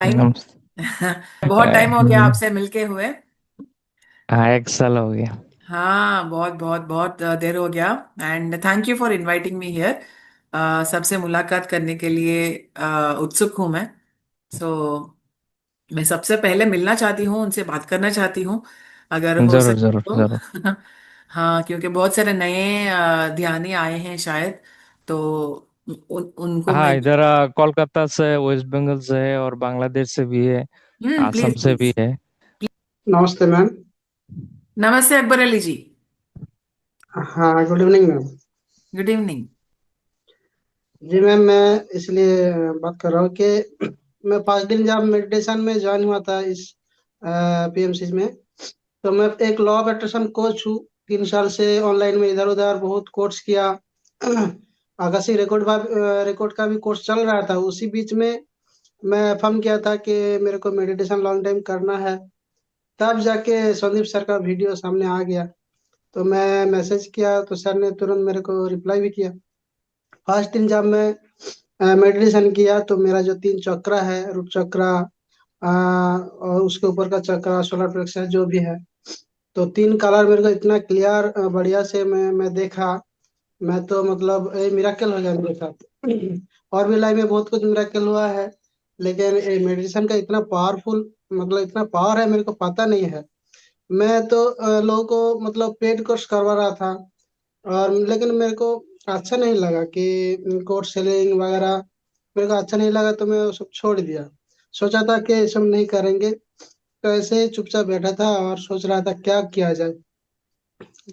Time. नमस्ते। बहुत time हो गया आपसे मिलके हुए। हाँ, 1 साल हो गया। हाँ, बहुत बहुत बहुत देर हो गया। And thank you for inviting me here. सबसे मुलाकात करने के लिए उत्सुक हूँ मैं। सो मैं सबसे पहले मिलना चाहती हूँ, उनसे बात करना चाहती हूँ, अगर हो जरूर सके जरूर तो। जरूर। हाँ, क्योंकि बहुत सारे नए ध्यानी आए हैं शायद, तो उनको मैं। हाँ, इधर कोलकाता से, वेस्ट बंगाल से है और बांग्लादेश से भी है। प्लीज असम से भी प्लीज। है। नमस्ते मैम। नमस्ते अकबर अली जी। हाँ, good evening ma'am. Good evening. जी मैम, मैं इसलिए बात कर रहा हूँ कि मैं 5 दिन जब मेडिटेशन में ज्वाइन हुआ था इस पीएमसी में, तो मैं एक लॉ ऑफ अट्रैक्शन कोच हूँ। 3 साल से ऑनलाइन में इधर उधर बहुत कोर्स किया। आकाशीय रिकॉर्ड का भी कोर्स चल रहा था। उसी बीच में मैं फर्म किया था कि मेरे को मेडिटेशन लॉन्ग टाइम करना है। तब जाके संदीप सर का वीडियो सामने आ गया, तो मैं मैसेज किया तो सर ने तुरंत मेरे को रिप्लाई भी किया। फर्स्ट दिन जब मैं मेडिटेशन किया तो मेरा जो 3 चक्र है, रूट चक्र, और उसके ऊपर का चक्र, सोलर प्लेक्स है जो भी है, तो 3 कलर मेरे को इतना क्लियर बढ़िया से मैं देखा। मैं तो मतलब ये मिराकल हो गया मेरे साथ। और भी लाइफ में बहुत कुछ मिराकल हुआ है, लेकिन ये मेडिटेशन का इतना पावरफुल, मतलब इतना पावर है मेरे को पता नहीं है। मैं तो लोगों को मतलब पेड कोर्स करवा रहा था, और लेकिन मेरे को अच्छा नहीं लगा कि कोर्स सेलिंग वगैरह मेरे को अच्छा नहीं लगा, तो मैं वो सब छोड़ दिया। सोचा था कि ये सब नहीं करेंगे, तो ऐसे ही चुपचाप बैठा था और सोच रहा था क्या किया जाए।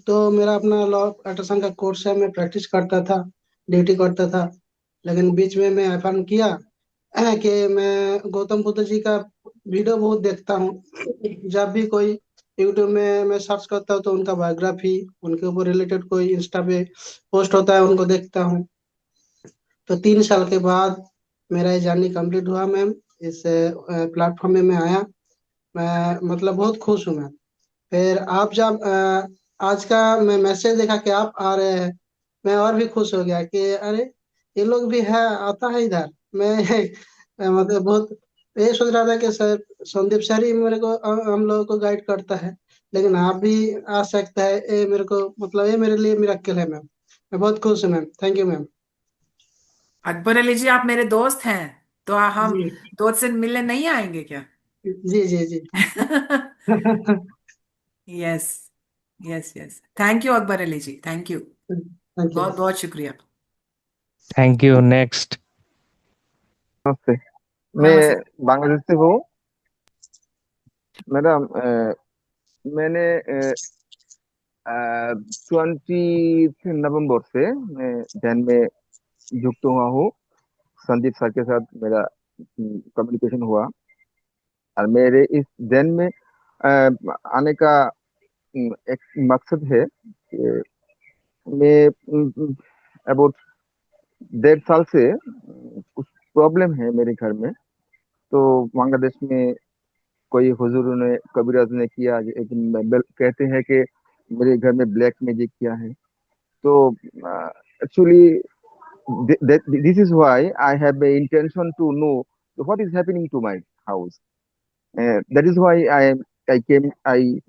तो मेरा अपना लॉ अट्रैक्शन का कोर्स है, मैं प्रैक्टिस करता था, ड्यूटी करता था। लेकिन बीच में मैं एफर्म किया कि मैं गौतम बुद्ध जी का वीडियो बहुत देखता हूँ। जब भी कोई यूट्यूब में मैं सर्च करता हूँ तो उनका बायोग्राफी, उनके ऊपर रिलेटेड कोई इंस्टा पे पोस्ट होता है, उनको देखता हूँ। तो 3 साल के बाद मेरा ये जर्नी कंप्लीट हुआ मैम। इस प्लेटफॉर्म में मैं आया। मैं मतलब बहुत खुश हूँ मैम। फिर आप जब आज का मैं मैसेज देखा कि आप आ रहे हैं, मैं और भी खुश हो गया कि अरे, ये लोग भी है, आता है इधर। मैं मतलब बहुत ये सोच रहा था कि सर, संदीप सर ही मेरे को हम लोगों को गाइड करता है, लेकिन आप भी आ सकता है। ये मेरे को मतलब ये मेरे लिए मिराक्कल है मैम। मैं बहुत खुश हूँ ma'am. Thank you ma'am. Akbar Ali ji, आप मेरे दोस्त हैं, तो हम जी दोस्त से मिलने नहीं आएंगे क्या? जी जी जी। Yes, yes, yes. Thank you Akbar Ali ji, thank you. Thank you. बहुत बहुत शुक्रिया। Thank you. नेक्स्ट। नमस्ते। मैं नमस्ते। बांग्लादेश से हूँ। मैडम, मैंने 20 नवंबर से मैं ध्यान में युक्त हुआ हूँ। संदीप सर के साथ मेरा कम्युनिकेशन हुआ, और मेरे इस ध्यान में आने का एक मकसद है कि मैं अबाउट 1.5 साल से कुछ प्रॉब्लम है मेरे घर में। तो बांग्लादेश में कोई हुजूर ने, कबीराज ने किया, कहते हैं कि मेरे घर में ब्लैक मैजिक किया है। तो actually this is why I have a intention to know what is happening to my house. That is why I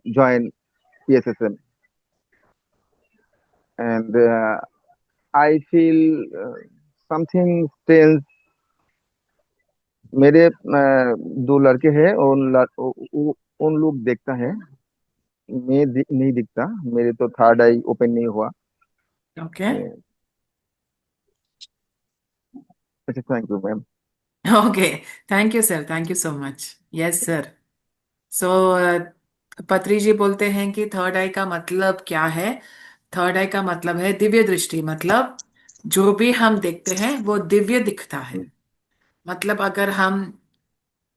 join PSSM, and I feel something strange. मेरे 2 लड़के हैं, उन लोग देखता है, नहीं दिखता। मेरे तो थर्ड आई ओपन नहीं हुआ। ओके। अच्छा, thank you ma'am. Okay. Thank you sir, thank you so much. Yes sir. So Patri ji बोलते हैं कि थर्ड आई का मतलब क्या है? थर्ड आई का मतलब है दिव्य दृष्टि। मतलब जो भी हम देखते हैं वो दिव्य दिखता है। मतलब अगर हम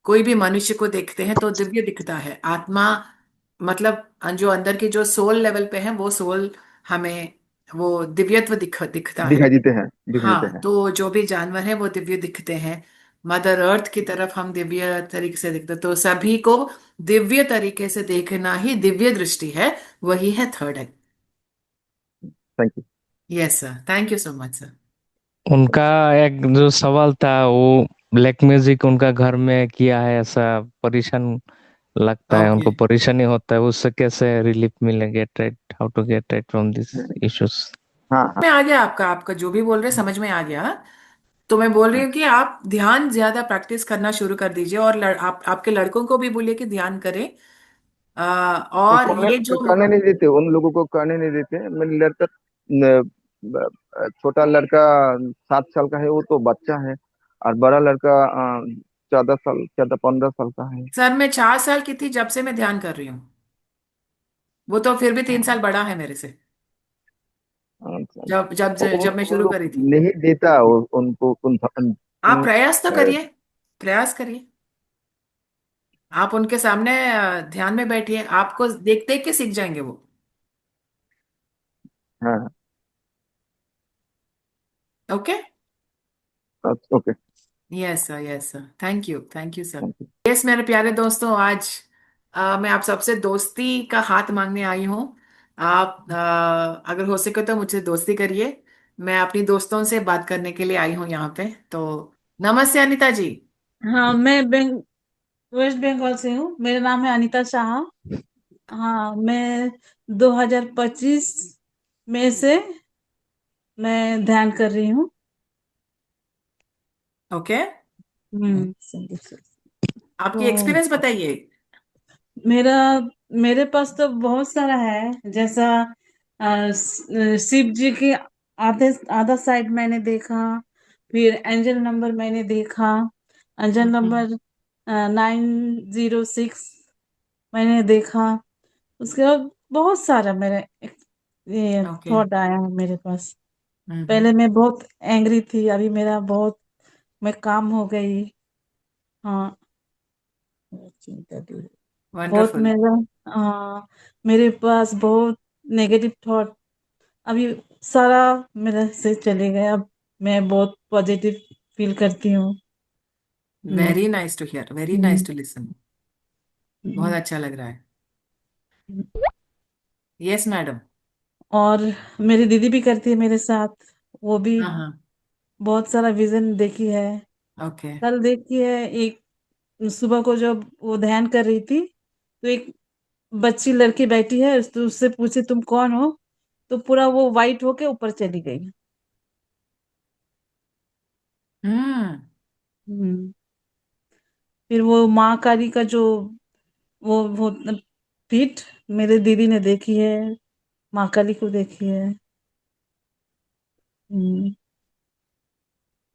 कोई भी मनुष्य को देखते हैं तो दिव्य दिखता है। आत्मा, मतलब जो अंदर की जो सोल लेवल पे है वो सोल हमें वो दिव्यत्व दिखता है। दिखाई देते हाँ, हैं। तो जो भी जानवर है वो दिव्य दिखते हैं। मदर अर्थ की तरफ हम दिव्य तरीके से दिखते, तो सभी को दिव्य तरीके से देखना ही दिव्य दृष्टि है। वही है third I. Thank you. Yes sir, thank you so much sir. उनका एक जो सवाल था वो ब्लैक म्यूजिक उनका घर में किया है, ऐसा परेशान लगता है, ओके। उनको परेशानी होता है, उससे कैसे रिलीफ मिलेंगे, get how to get right from this issues. हाँ हाँ। में आ गया आपका आपका जो भी बोल रहे समझ में आ गया। तो मैं बोल रही हाँ। हूँ कि आप ध्यान ज्यादा प्रैक्टिस करना शुरू कर दीजिए, और आपके लड़कों को भी बोलिए कि ध्यान करें। और ये जो करने नहीं देते, उन लोगों को करने नहीं देते। मेरे लड़का छोटा लड़का 7 साल का है, वो तो बच्चा है। और बड़ा लड़का 14 साल, 14-15 साल का है। सर, मैं 4 साल की थी जब से मैं ध्यान कर रही हूँ। वो तो फिर भी 3 साल हाँ, बड़ा है मेरे से, अच्छा। जब जब जब मैं वो शुरू लोग करी थी। नहीं देता उनको आप प्रयास तो करिए, प्रयास करिए। आप उनके सामने ध्यान में बैठिए, आपको देख देख के सीख जाएंगे वो। हाँ। Okay. Okay. Yes sir, yes sir, thank you sir. Thank you. Yes मेरे प्यारे दोस्तों, आज मैं आप सबसे दोस्ती का हाथ मांगने आई हूँ। आप अगर हो सके तो मुझसे दोस्ती करिए। मैं अपनी दोस्तों से बात करने के लिए आई हूँ यहाँ पे। तो नमस्ते अनीता जी। हाँ, मैं वेस्ट बंगाल से हूँ। मेरा नाम है अनीता शाह। हाँ, मैं 2025 में से मैं ध्यान कर रही हूँ। ओके। आपकी तो एक्सपीरियंस बताइए। मेरा मेरे पास तो बहुत सारा है। जैसा शिव जी की आधे आधा साइड मैंने देखा। फिर एंजल नंबर मैंने देखा। एंजल नंबर 906 मैंने देखा। उसके बाद बहुत सारा मेरे ये ओके। थॉट आया है मेरे पास। हम्म। पहले मैं बहुत एंग्री थी, अभी मेरा बहुत मैं काम हो गई। हाँ, बहुत वंडरफुल। मेरा हाँ, मेरे पास बहुत नेगेटिव थॉट अभी सारा मेरे से चले गए। अब मैं बहुत पॉजिटिव फील करती हूँ। Hmm, very nice to hear, very nice hmm, to listen. बहुत हम्म। अच्छा लग रहा है। Yes madam. और मेरी दीदी भी करती है मेरे साथ। वो भी हाँ हाँ। बहुत सारा विजन देखी है। ओके। कल देखी है एक, सुबह को जब वो ध्यान कर रही थी तो एक बच्ची लड़की बैठी है, तो उससे पूछे तुम कौन हो, तो पूरा वो वाइट होके ऊपर चली गई। हम्म। हम्म। फिर वो माँ काली का जो वो पीठ मेरे दीदी ने देखी है, माँ काली को देखी है। हम्म,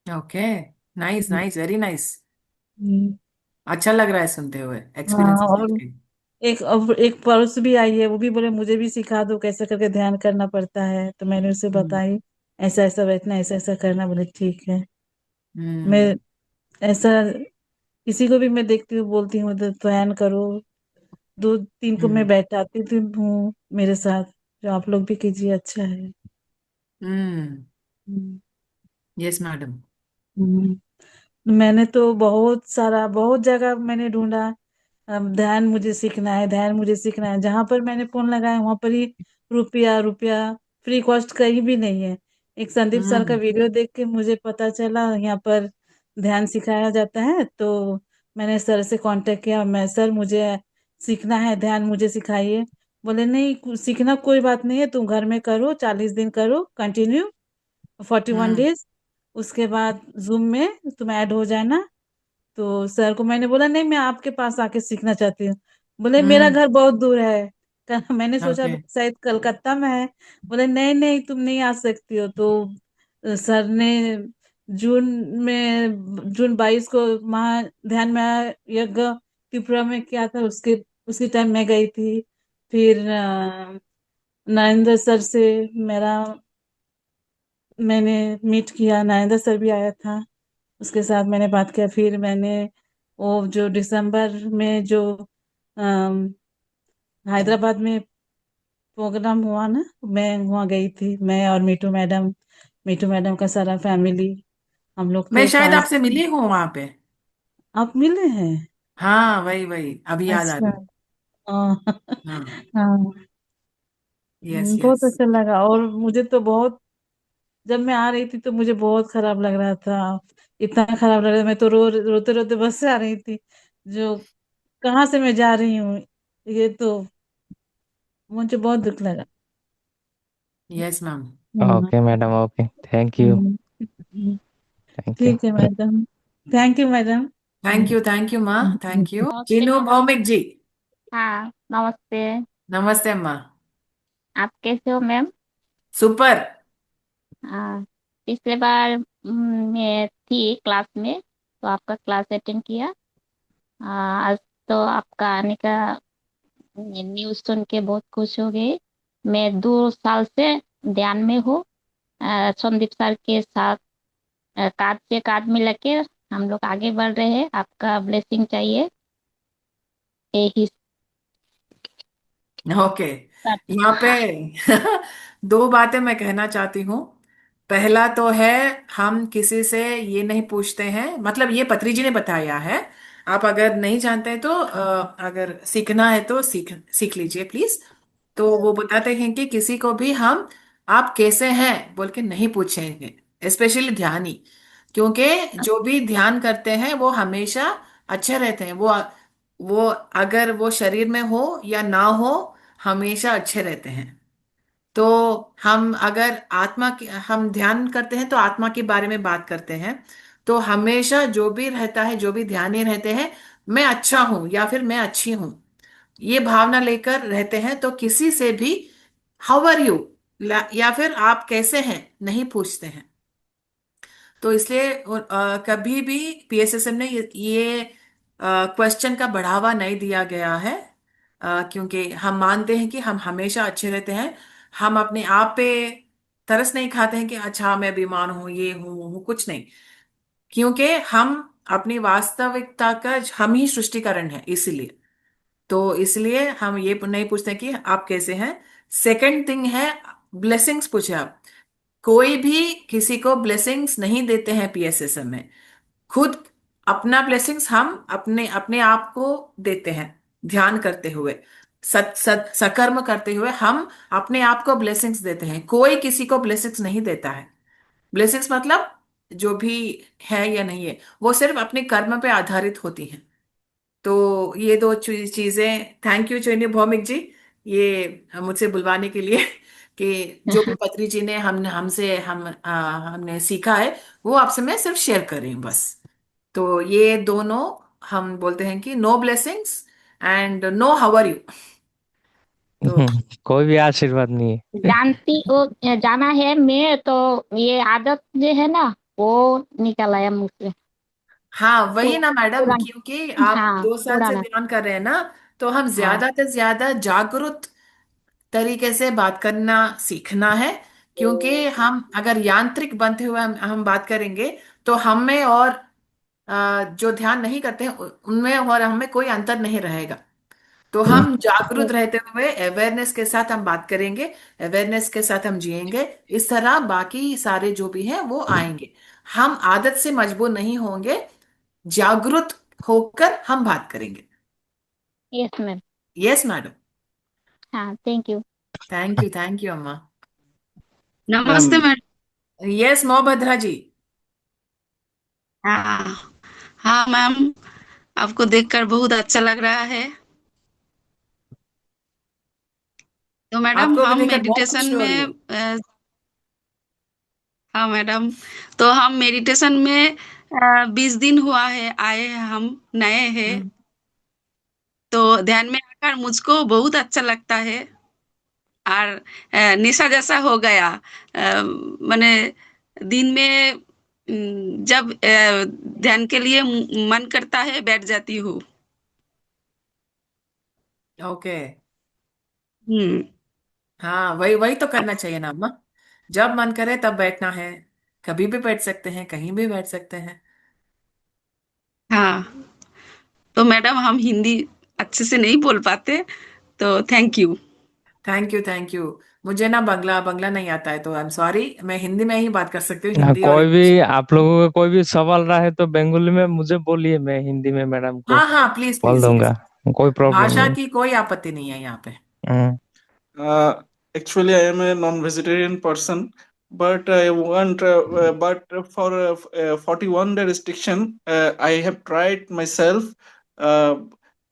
ओके। नाइस हम्म, नाइस, वेरी नाइस। हम्म। अच्छा लग रहा है सुनते हुए, हाँ, एक्सपीरियंस और के। एक पड़ोस भी आई है, वो भी बोले मुझे भी सिखा दो कैसे करके ध्यान करना पड़ता है। तो मैंने उसे हम्म। बताई ऐसा ऐसा बैठना, ऐसा ऐसा करना। बोले ठीक है। हम्म। मैं ऐसा किसी को भी मैं देखती हूँ बोलती हूँ तो ध्यान करो। 2-3 को मैं हम्म। बैठाती हूँ मेरे साथ, जो आप लोग भी कीजिए, अच्छा है। हम्म। हम्म, यस मैडम। मैंने तो बहुत जगह मैंने ढूंढा। ध्यान मुझे सीखना है, ध्यान मुझे सीखना है। जहां पर मैंने फोन लगाया वहां पर ही रुपया रुपया, फ्री कॉस्ट कहीं भी नहीं है। एक संदीप सर का हम्म। वीडियो देख के मुझे पता चला यहाँ पर ध्यान सिखाया जाता है। तो मैंने सर से कांटेक्ट किया, मैं सर मुझे सीखना है ध्यान, मुझे सिखाइए। बोले नहीं, सीखना कोई बात नहीं है, तुम घर में करो, 40 दिन करो कंटिन्यू, 41 हम्म। डेज उसके बाद जूम में तुम ऐड हो जाना। तो सर को मैंने बोला नहीं, मैं आपके पास आके सीखना चाहती हूँ। बोले मेरा हम्म। घर बहुत दूर है। मैंने सोचा ओके। शायद कलकत्ता में है। बोले नहीं नहीं, तुम नहीं आ सकती हो। तो सर ने जून जून 22 को महा ध्यान में यज्ञ त्रिपुरा में किया था, उसके उसी टाइम मैं गई थी। फिर नरेंद्र सर से मेरा मैंने मीट किया, नरेंद्र सर भी आया था, उसके साथ मैंने बात किया। फिर मैंने वो जो दिसंबर में जो अम, हैदराबाद में प्रोग्राम हुआ ना, मैं वहाँ गई थी, मैं और मीठू मैडम का सारा फैमिली, हम लोग मैं थे शायद 5। आपसे मिली हूँ वहां पे। आप मिले हैं? हाँ, वही वही, अभी याद आ अच्छा। रही। हाँ। हाँ। हाँ, यस बहुत यस। अच्छा लगा। और मुझे तो बहुत जब मैं आ रही थी तो मुझे बहुत खराब लग रहा था, इतना खराब लग रहा था, मैं तो रोते रोते बस से आ रही थी। जो कहाँ से मैं जा रही हूँ, ये तो मुझे बहुत दुख लगा। Yes ma'am. Hmm, okay madam, okay, thank you. Hmm, thank you. ठीक है madam, thank you madam. Thank you माँ, थैंक यू। नमस्ते चिनू मैडम। भौमिक जी। हाँ, नमस्ते। नमस्ते माँ। आप कैसे हो मैम? सुपर। हाँ, पिछले बार मैं थी क्लास में, तो आपका क्लास अटेंड किया। आज तो आपका आने का न्यूज़ सुन के बहुत खुश हो गई। मैं 2 साल से ध्यान में हूँ। संदीप सर के साथ काँध से काँध मिला के हम लोग आगे बढ़ रहे हैं। आपका ब्लेसिंग चाहिए, यही ओके। सब। यहाँ पे हाँ। दो बातें मैं कहना चाहती हूँ। पहला तो है, हम किसी से ये नहीं पूछते हैं, मतलब ये पत्री जी ने बताया है। आप अगर नहीं जानते हैं तो अगर सीखना है तो सीख सीख लीजिए प्लीज। तो वो बताते हैं कि किसी को भी हम आप कैसे हैं बोल के नहीं पूछेंगे, स्पेशली ध्यानी। क्योंकि जो भी ध्यान करते हैं वो हमेशा अच्छे रहते हैं। वो अगर वो शरीर में हो या ना हो, हमेशा अच्छे रहते हैं। तो हम अगर हम ध्यान करते हैं तो आत्मा के बारे में बात करते हैं। तो हमेशा जो भी रहता है, जो भी ध्यानी रहते हैं, मैं अच्छा हूं या फिर मैं अच्छी हूं, ये भावना लेकर रहते हैं। तो किसी से भी हाउ आर यू या फिर आप कैसे हैं नहीं पूछते हैं। तो इसलिए कभी भी पीएसएसएम ने ये क्वेश्चन का बढ़ावा नहीं दिया गया है। क्योंकि हम मानते हैं कि हम हमेशा अच्छे रहते हैं। हम अपने आप पे तरस नहीं खाते हैं कि अच्छा मैं बीमार हूं, ये हूं वो हूं, कुछ नहीं। क्योंकि हम अपनी वास्तविकता का हम ही सृष्टिकरण है, इसीलिए। तो इसलिए हम ये नहीं पूछते कि आप कैसे हैं। सेकंड थिंग है, ब्लेसिंग्स पूछे आप। कोई भी किसी को ब्लेसिंग्स नहीं देते हैं पीएसएसएम में। खुद अपना ब्लेसिंग्स हम अपने अपने आप को देते हैं। ध्यान करते हुए, सत सत सकर्म करते हुए हम अपने आप को ब्लेसिंग्स देते हैं। कोई किसी को ब्लेसिंग्स नहीं देता है। ब्लेसिंग्स मतलब जो भी है या नहीं है, वो सिर्फ अपने कर्म पे आधारित होती हैं। तो ये दो चीजें, थैंक यू चैनी भौमिक जी, ये मुझसे बुलवाने के लिए। कि जो भी पत्री जी ने हमने सीखा है, वो आपसे मैं सिर्फ शेयर कर रही हूँ बस। तो ये दोनों हम बोलते हैं कि no blessings and no how are you. तो कोई भी आशीर्वाद नहीं है। जानती वो जाना है मैं तो, ये आदत जो है ना, वो निकल आया मुझ से। हाँ वही ना मैडम, पुराना। क्योंकि आप हाँ, 2 साल से पुराना। ध्यान कर रहे हैं ना। तो हम हाँ। ज्यादा से ज्यादा जागरूक तरीके से बात करना सीखना है। क्योंकि हम अगर यांत्रिक बनते हुए हम बात करेंगे, तो हम में और जो ध्यान नहीं करते हैं उनमें और हमें कोई अंतर नहीं रहेगा। तो हम जागरूक रहते हुए अवेयरनेस के साथ हम बात करेंगे, अवेयरनेस के साथ हम जिएंगे। इस तरह बाकी सारे जो भी हैं वो आएंगे। हम आदत से मजबूर नहीं होंगे, जागरूक होकर हम बात करेंगे। Yes ma'am. Yes madam. हाँ, थैंक यू। थैंक यू अम्मा। नमस्ते मैडम। यस मोहभद्रा जी। हाँ, हाँ मैम, आपको देखकर बहुत अच्छा लग रहा है। तो मैडम आपको भी हम देखकर बहुत मेडिटेशन खुशी हो रही में है। हाँ मैडम, तो हम मेडिटेशन में 20 दिन हुआ है आए हैं, हम नए हैं। हम्म। तो ध्यान में आकर मुझको बहुत अच्छा लगता है। और निशा जैसा हो गया। मैंने दिन में जब ध्यान के लिए मन करता है बैठ जाती हूँ। ओके। हम्म। हाँ वही वही तो करना चाहिए ना अम्मा। जब मन करे तब बैठना है। कभी भी बैठ सकते हैं, कहीं भी बैठ सकते हैं। हाँ, तो मैडम हम हिंदी अच्छे से नहीं बोल पाते, तो थैंक यू। Thank you. मुझे ना बंगला बंगला नहीं आता है, तो आई एम सॉरी, मैं हिंदी में ही बात कर सकती हूँ, हाँ, हिंदी और कोई इंग्लिश। भी आप लोगों का कोई भी सवाल रहा है तो बंगाली में मुझे बोलिए, मैं हिंदी में मैडम को हाँ हाँ, प्लीज बोल प्लीज, यस। दूंगा। कोई प्रॉब्लम भाषा नहीं। की कोई आपत्ति नहीं है यहाँ पे। हम्म। Actually, I am a non-vegetarian person, but I want, but for 41-day restriction, I have tried myself uh,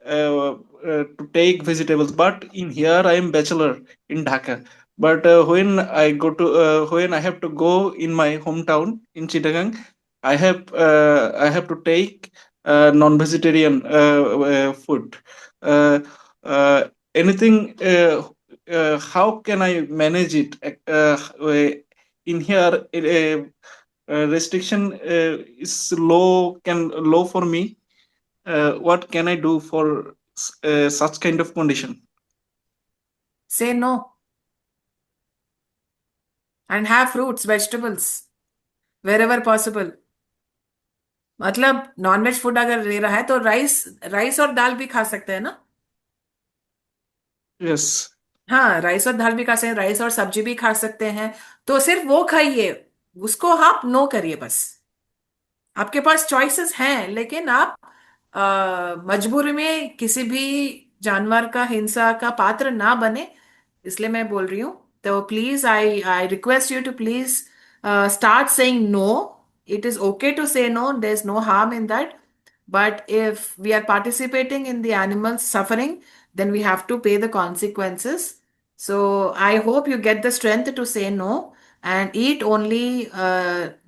to take vegetables. But in here, I am bachelor in Dhaka. But when I have to go in my hometown in Chittagong, I have to take non-vegetarian food. Uh, uh, Anything? How can I manage it? In here, restriction is low for me. What can I do for such kind of condition? Say no and have fruits, vegetables wherever possible. मतलब nonveg food अगर ले रहा है तो rice rice और दाल भी खा सकते हैं ना। Yes. हाँ, राइस और दाल भी खा सकते हैं, राइस और सब्जी भी खा सकते हैं। तो सिर्फ वो खाइए, उसको आप नो करिए बस। आपके पास चॉइसेस हैं, लेकिन आप मजबूरी में किसी भी जानवर का हिंसा का पात्र ना बने, इसलिए मैं बोल रही हूँ। तो please I I request you to please start saying no. It is okay to say no, there is no harm in that, but if we are participating in the animals suffering, then we have to pay the consequences. So I hope you get the strength to say no and eat only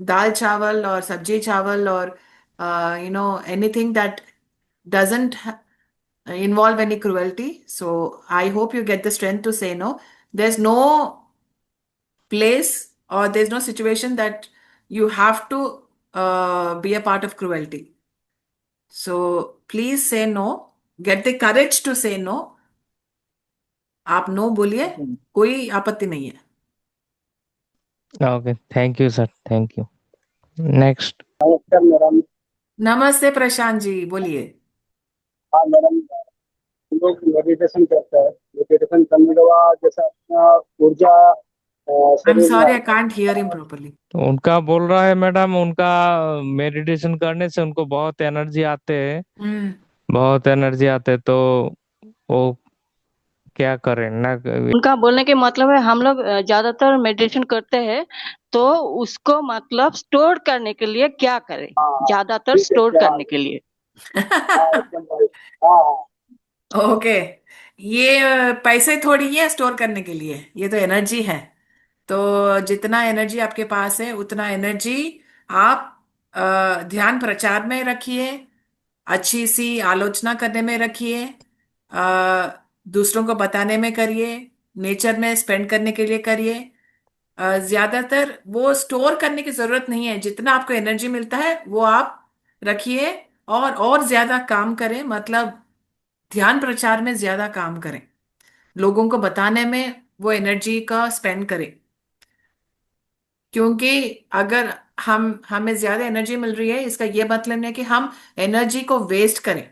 dal chawal or sabji chawal or anything that doesn't involve any cruelty. So I hope you get the strength to say no. There's no place or there's no situation that you have to be a part of cruelty. So please say no. Get the courage to say no. आप no बोलिए, कोई आपत्ति नहीं है। Okay, thank you, sir. Thank you. Next. नमस्कार madam. नमस्ते प्रशांत जी, बोलिए। हाँ मैडम, हम लोग मेडिटेशन करते हैं। मेडिटेशन करने के बाद जैसा अपना ऊर्जा आई एम शरीर में सॉरी, आई आता कांट हियर हिम प्रॉपर्ली। तो उनका बोल रहा है मैडम, उनका मेडिटेशन करने से उनको बहुत एनर्जी आते हैं, बहुत एनर्जी आते हैं, तो वो क्या करें ना। उनका बोलने के मतलब है हम लोग ज्यादातर मेडिटेशन करते हैं, तो उसको मतलब स्टोर करने के लिए क्या करें, हाँ ज्यादातर ठीक है स्टोर क्या? करने के लिए। हाँ एकदम भाई। हाँ ओके, ये पैसे थोड़ी है स्टोर करने के लिए, ये तो एनर्जी है। तो जितना एनर्जी आपके पास है उतना एनर्जी आप ध्यान प्रचार में रखिए, अच्छी सी आलोचना करने में रखिए, दूसरों को बताने में करिए, नेचर में स्पेंड करने के लिए करिए। ज्यादातर वो स्टोर करने की जरूरत नहीं है, जितना आपको एनर्जी मिलता है वो आप रखिए और ज्यादा काम करें, मतलब ध्यान प्रचार में ज्यादा काम करें, लोगों को बताने में वो एनर्जी का स्पेंड करें। क्योंकि अगर हमें ज्यादा एनर्जी मिल रही है, इसका ये मतलब नहीं है कि हम एनर्जी को वेस्ट करें,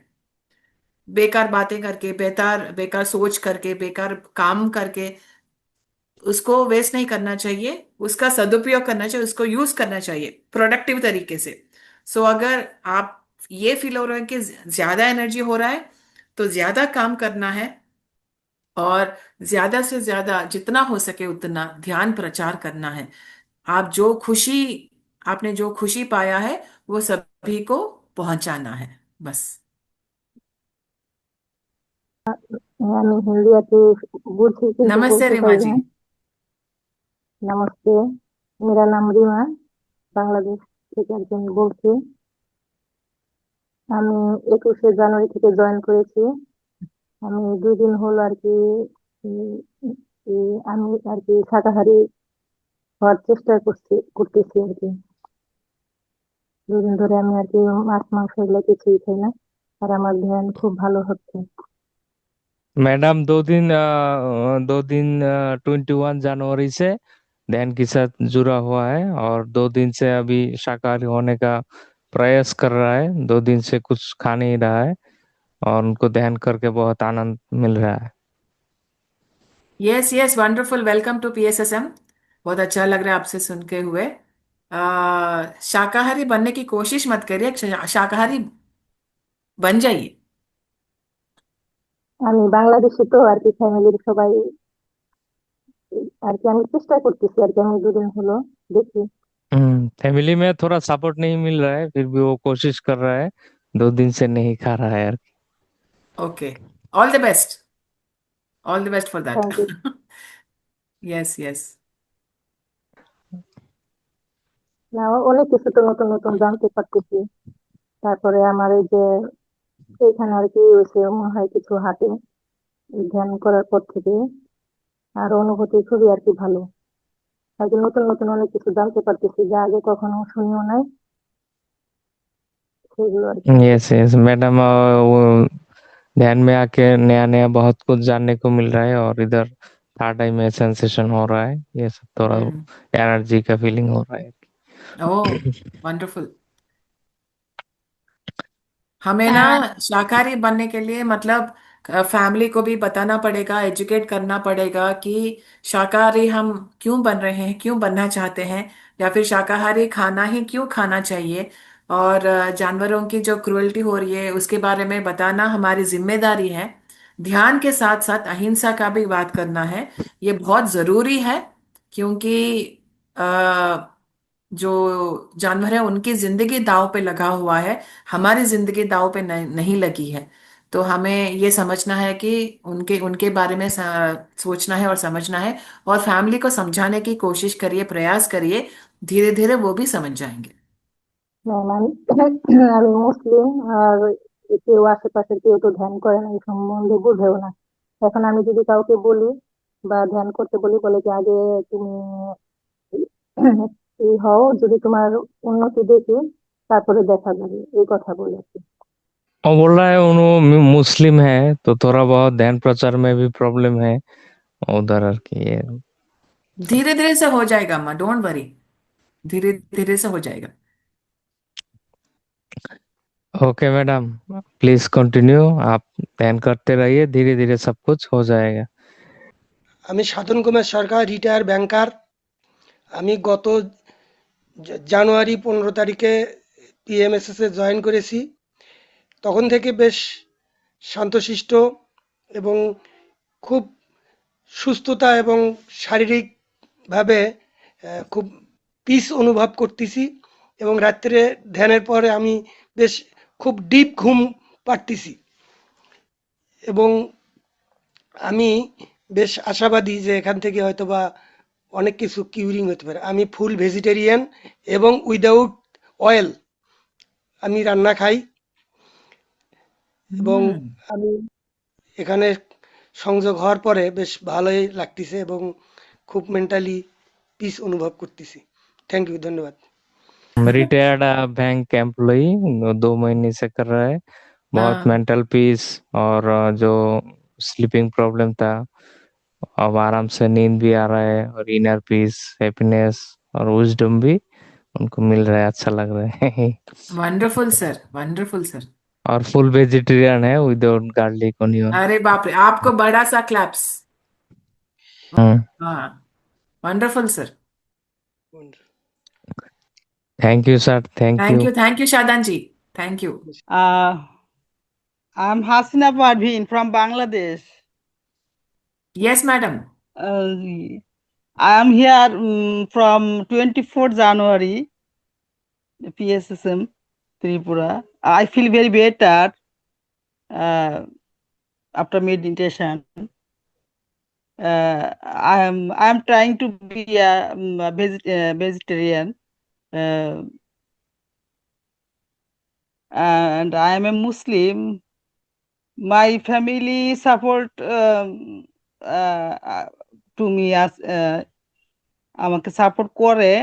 बेकार बातें करके, बेकार बेकार सोच करके, बेकार काम करके। उसको वेस्ट नहीं करना चाहिए, उसका सदुपयोग करना चाहिए, उसको यूज करना चाहिए प्रोडक्टिव तरीके से। सो अगर आप ये फील हो रहा है कि ज्यादा एनर्जी हो रहा है, तो ज्यादा काम करना है और ज्यादा से ज्यादा जितना हो सके उतना ध्यान प्रचार करना है। आप जो खुशी आपने जो खुशी पाया है वो सभी को पहुंचाना है, बस। আমি হিন্দি একটু বুঝি কিন্তু नमस्ते বলতে रीमा পারি जी। না। নমস্তে, मेरा नाम রিমা, বাংলাদেশ থেকে একজন বলছি। আমি 21শে জানুয়ারি থেকে জয়েন করেছি। আমি 2 দিন হলো আর কি উম, আমি আর কি শাকাহারী হওয়ার চেষ্টা করতেছি আর কি। 2 দিন ধরে আমি আর কি মাছ মাংস এগুলো কিছুই খাই না, আর আমার ধ্যান খুব ভালো হচ্ছে। मैडम 2 दिन 21 जनवरी से ध्यान के साथ जुड़ा हुआ है, और 2 दिन से अभी शाकाहारी होने का प्रयास कर रहा है। 2 दिन से कुछ खा नहीं रहा है और उनको ध्यान करके बहुत आनंद मिल रहा है। Yes yes, wonderful, welcome to PSSM. बहुत अच्छा लग रहा है आपसे सुन के हुए। शाकाहारी बनने की कोशिश मत करिए, शाकाहारी बन जाइए। আমি বাংলাদেশে তো আর কি ফ্যামিলির সবাই আর কি আমি চেষ্টা করতেছি আর কি, আমি 2 দিন হলো দেখি। फैमिली में थोड़ा सपोर्ट नहीं मिल रहा है, फिर भी वो कोशिश कर रहा है। 2 दिन से नहीं खा रहा है यार। Okay, all the best, all the best for that. Thank you. Yes yes. না, অনেক কিছু তো নতুন নতুন জানতে পারতেছি। তারপরে আমার এই যে এইখানে আর কি হয়েছে, মনে হয় কিছু হাতে এই ধ্যান করার পর থেকে আর অনুভূতি খুবই আর কি ভালো। আর কি নতুন নতুন অনেক কিছু জানতে পারতেছি যা আগে কখনো শুনিও নাই, সেগুলো আর কি। यस यस मैडम, वो ध्यान में आके नया नया बहुत कुछ जानने को मिल रहा है, और इधर थर्ड आई में सेंसेशन हो रहा है, ये सब थोड़ा एनर्जी का फीलिंग हो रहा है। ओह, वंडरफुल। हमें ना शाकाहारी बनने के लिए मतलब फैमिली को भी बताना पड़ेगा, एजुकेट करना पड़ेगा कि शाकाहारी हम क्यों बन रहे हैं, क्यों बनना चाहते हैं, या फिर शाकाहारी खाना ही क्यों खाना चाहिए। और जानवरों की जो क्रुएल्टी हो रही है उसके बारे में बताना हमारी जिम्मेदारी है। ध्यान के साथ साथ अहिंसा का भी बात करना है, ये बहुत जरूरी है। क्योंकि जो जानवर है उनकी जिंदगी दांव पे लगा हुआ है, हमारी जिंदगी दांव पे नहीं लगी है। तो हमें ये समझना है कि उनके उनके बारे में सोचना है और समझना है। और फैमिली को समझाने की कोशिश करिए, प्रयास करिए, धीरे धीरे वो भी समझ जाएंगे। ম্যাম আমি আমি মুসলিম, আর কেউ আশেপাশের কেউ তো ধ্যান করে না, এই সম্বন্ধে বুঝেও না। এখন আমি যদি কাউকে বলি বা ধ্যান করতে বলি, বলে যে আগে তুমি এই হও, যদি তোমার উন্নতি দেখি তারপরে দেখা যাবে, এই কথা বলে আর কি। और बोल रहा है उन्होंने मुस्लिम है तो थोड़ा बहुत ध्यान प्रचार में भी प्रॉब्लम है उधर की ये सब। धीरे धीरे से हो जाएगा अम्मा, डोंट वरी, धीरे धीरे से हो जाएगा। ओके मैडम, प्लीज कंटिन्यू, आप ध्यान करते रहिए, धीरे धीरे सब कुछ हो जाएगा। আমি সাধন কুমার সরকার, রিটায়ার ব্যাংকার। আমি গত জানুয়ারি 15 তারিখে পিএমএসএস এ জয়েন করেছি। তখন থেকে বেশ শান্তশিষ্ট এবং খুব সুস্থতা এবং শারীরিকভাবে খুব পিস অনুভব করতেছি, এবং রাত্রে ধ্যানের পরে আমি বেশ খুব ডিপ ঘুম পাড়তেছি, এবং আমি বেশ আশাবাদী যে এখান থেকে হয়তোবা অনেক কিছু কিউরিং হতে পারে। আমি ফুল ভেজিটেরিয়ান এবং উইদাউট অয়েল আমি রান্না খাই, এবং আমি এখানে সংযোগ হওয়ার পরে বেশ ভালোই লাগতেছে এবং খুব মেন্টালি পিস অনুভব করতেছি। থ্যাংক ইউ, ধন্যবাদ। रिटायर्ड बैंक एम्प्लॉई 2 महीने से कर रहा है, बहुत हाँ, मेंटल पीस, और जो स्लीपिंग प्रॉब्लम था अब आराम से नींद भी आ रहा है, और इनर पीस, हैप्पीनेस और विजडम भी उनको मिल रहा है, अच्छा लग रहा है। Wonderful sir, wonderful sir. और फुल वेजिटेरियन है विदाउट गार्लिक ऑनियन। अरे बाप रे, आपको बड़ा सा क्लैप्स। हाँ, wonderful sir. Thank you sir, thank you Shadan ji, thank you. I'm Hasina Parveen from Bangladesh. Yes madam. I am here from 24th January, PSSM, Tripura. I feel very better after meditation. I am trying to be a vegetarian, and I am a Muslim. My family support to me as আমাকে support করে।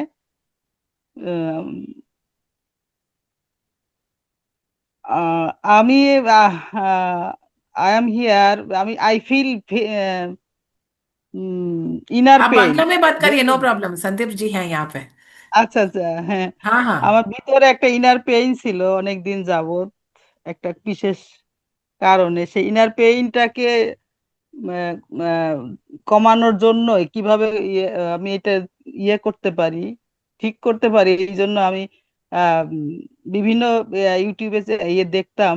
আমি I am here, I feel inner आप pain। Bangla में बात करिए, no problem, Sandeep ji हैं यहाँ पे। আচ্ছা আচ্ছা, হ্যাঁ, हाँ हाँ। আমার ভিতরে একটা ইনার পেইন ছিল অনেক দিন যাবত, একটা বিশেষ কারণে। সেই ইনার পেইনটাকে কমানোর জন্য কিভাবে আমি এটা করতে পারি, ঠিক করতে পারি, এই জন্য আমি বিভিন্ন ইউটিউবে দেখতাম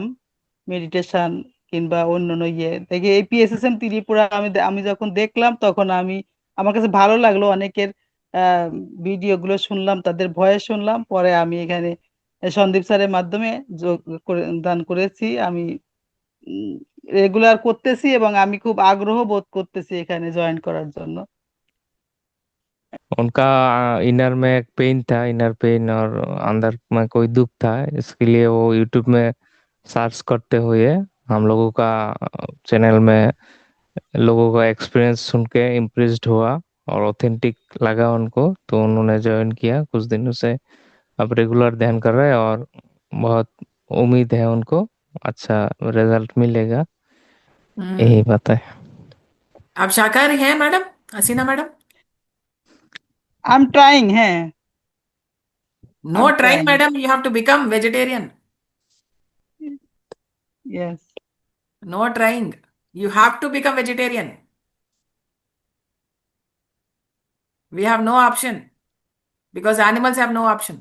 মেডিটেশন কিংবা অন্যান্য দেখে এই পিএসএসএম ত্রিপুরা আমি যখন দেখলাম তখন আমি আমার কাছে ভালো লাগলো, অনেকের ভিডিওগুলো শুনলাম, তাদের ভয়েস শুনলাম, পরে আমি এখানে সন্দীপ স্যারের মাধ্যমে দান করেছি। আমি রেগুলার করতেছি এবং আমি খুব আগ্রহ বোধ করতেছি এখানে জয়েন করার জন্য। उनका इनर में एक पेन था, इनर पेन, और अंदर में कोई दुख था। इसके लिए वो यूट्यूब में सर्च करते हुए हम लोगों का चैनल में लोगों का एक्सपीरियंस सुन के इम्प्रेस्ड हुआ और ऑथेंटिक लगा उनको, तो उन्होंने ज्वाइन किया। कुछ दिनों से अब रेगुलर ध्यान कर रहे हैं और बहुत उम्मीद है उनको अच्छा रिजल्ट मिलेगा। यही बात है। आप शाकाहारी हैं madam, Hasina madam? I am trying, है। No I'm trying trying. Madam, you have to become vegetarian. Yes. No trying, you have to become vegetarian. We have no option because animals have no option.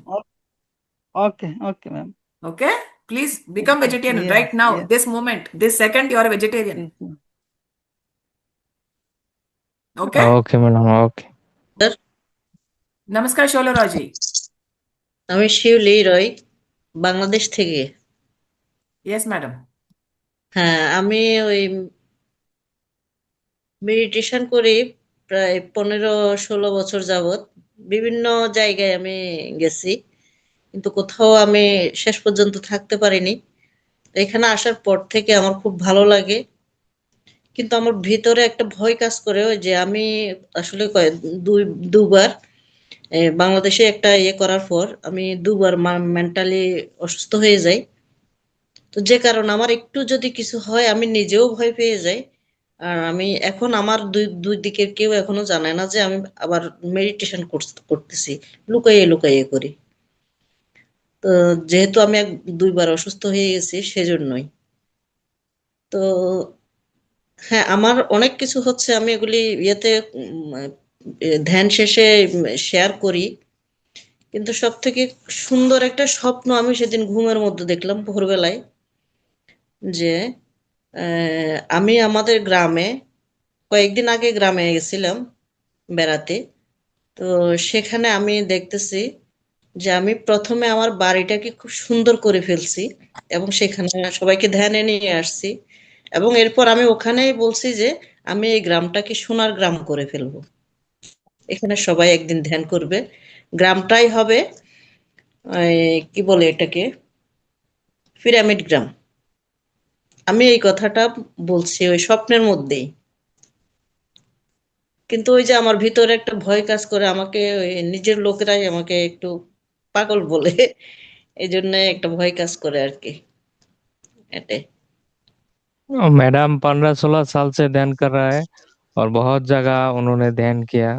Okay, okay, ma'am. Okay, please become vegetarian Yes, right now, yes. this moment, this second you are a vegetarian. Yes, ma'am. Okay. Okay madam, okay. নমস্কার শৈলরা জি। আমি শিউলি রয়, বাংলাদেশ থেকে। Yes madam. হ্যাঁ, আমি ওই meditation করি প্রায় 15-16 বছর যাবত। বিভিন্ন জায়গায় আমি গেছি, কিন্তু কোথাও আমি শেষ পর্যন্ত থাকতে পারিনি। এখানে আসার পর থেকে আমার খুব ভালো লাগে, কিন্তু আমার ভিতরে একটা ভয় কাজ করে, ওই যে আমি আসলে দুবার বাংলাদেশে একটা ইয়ে করার পর আমি দুবার মেন্টালি অসুস্থ হয়ে যাই। তো যে কারণে আমার একটু যদি কিছু হয় আমি নিজেও ভয় পেয়ে যাই। আর আমি এখন আমার দুই দুই দিকের কেউ এখনো জানে না যে আমি আবার মেডিটেশন করতেছি, লুকাইয়ে লুকাইয়ে করি। তো যেহেতু আমি দুইবার অসুস্থ হয়ে গেছি সেজন্যই। তো হ্যাঁ, আমার অনেক কিছু হচ্ছে, আমি এগুলি ইয়েতে ধ্যান শেষে শেয়ার করি। কিন্তু সব থেকে সুন্দর একটা স্বপ্ন আমি সেদিন ঘুমের মধ্যে দেখলাম ভোরবেলায়, যে আমি আমাদের গ্রামে কয়েকদিন আগে গ্রামে গেছিলাম বেড়াতে। তো সেখানে আমি দেখতেছি যে আমি প্রথমে আমার বাড়িটাকে খুব সুন্দর করে ফেলছি এবং সেখানে সবাইকে ধ্যানে নিয়ে আসছি, এবং এরপর আমি ওখানেই বলছি যে আমি এই গ্রামটাকে সোনার গ্রাম করে ফেলবো, এখানে সবাই একদিন ধ্যান করবে, গ্রামটাই হবে কি বলে এটাকে, পিরামিড গ্রাম। আমি এই কথাটা বলছি ওই স্বপ্নের মধ্যেই, কিন্তু ওই যে আমার ভিতরে একটা ভয় কাজ করে, আমাকে ওই নিজের লোকেরাই আমাকে একটু পাগল বলে, এই জন্য একটা ভয় কাজ করে আর কি, এটাই। मैडम 15-16 साल से ध्यान कर रहा है और बहुत जगह उन्होंने ध्यान किया,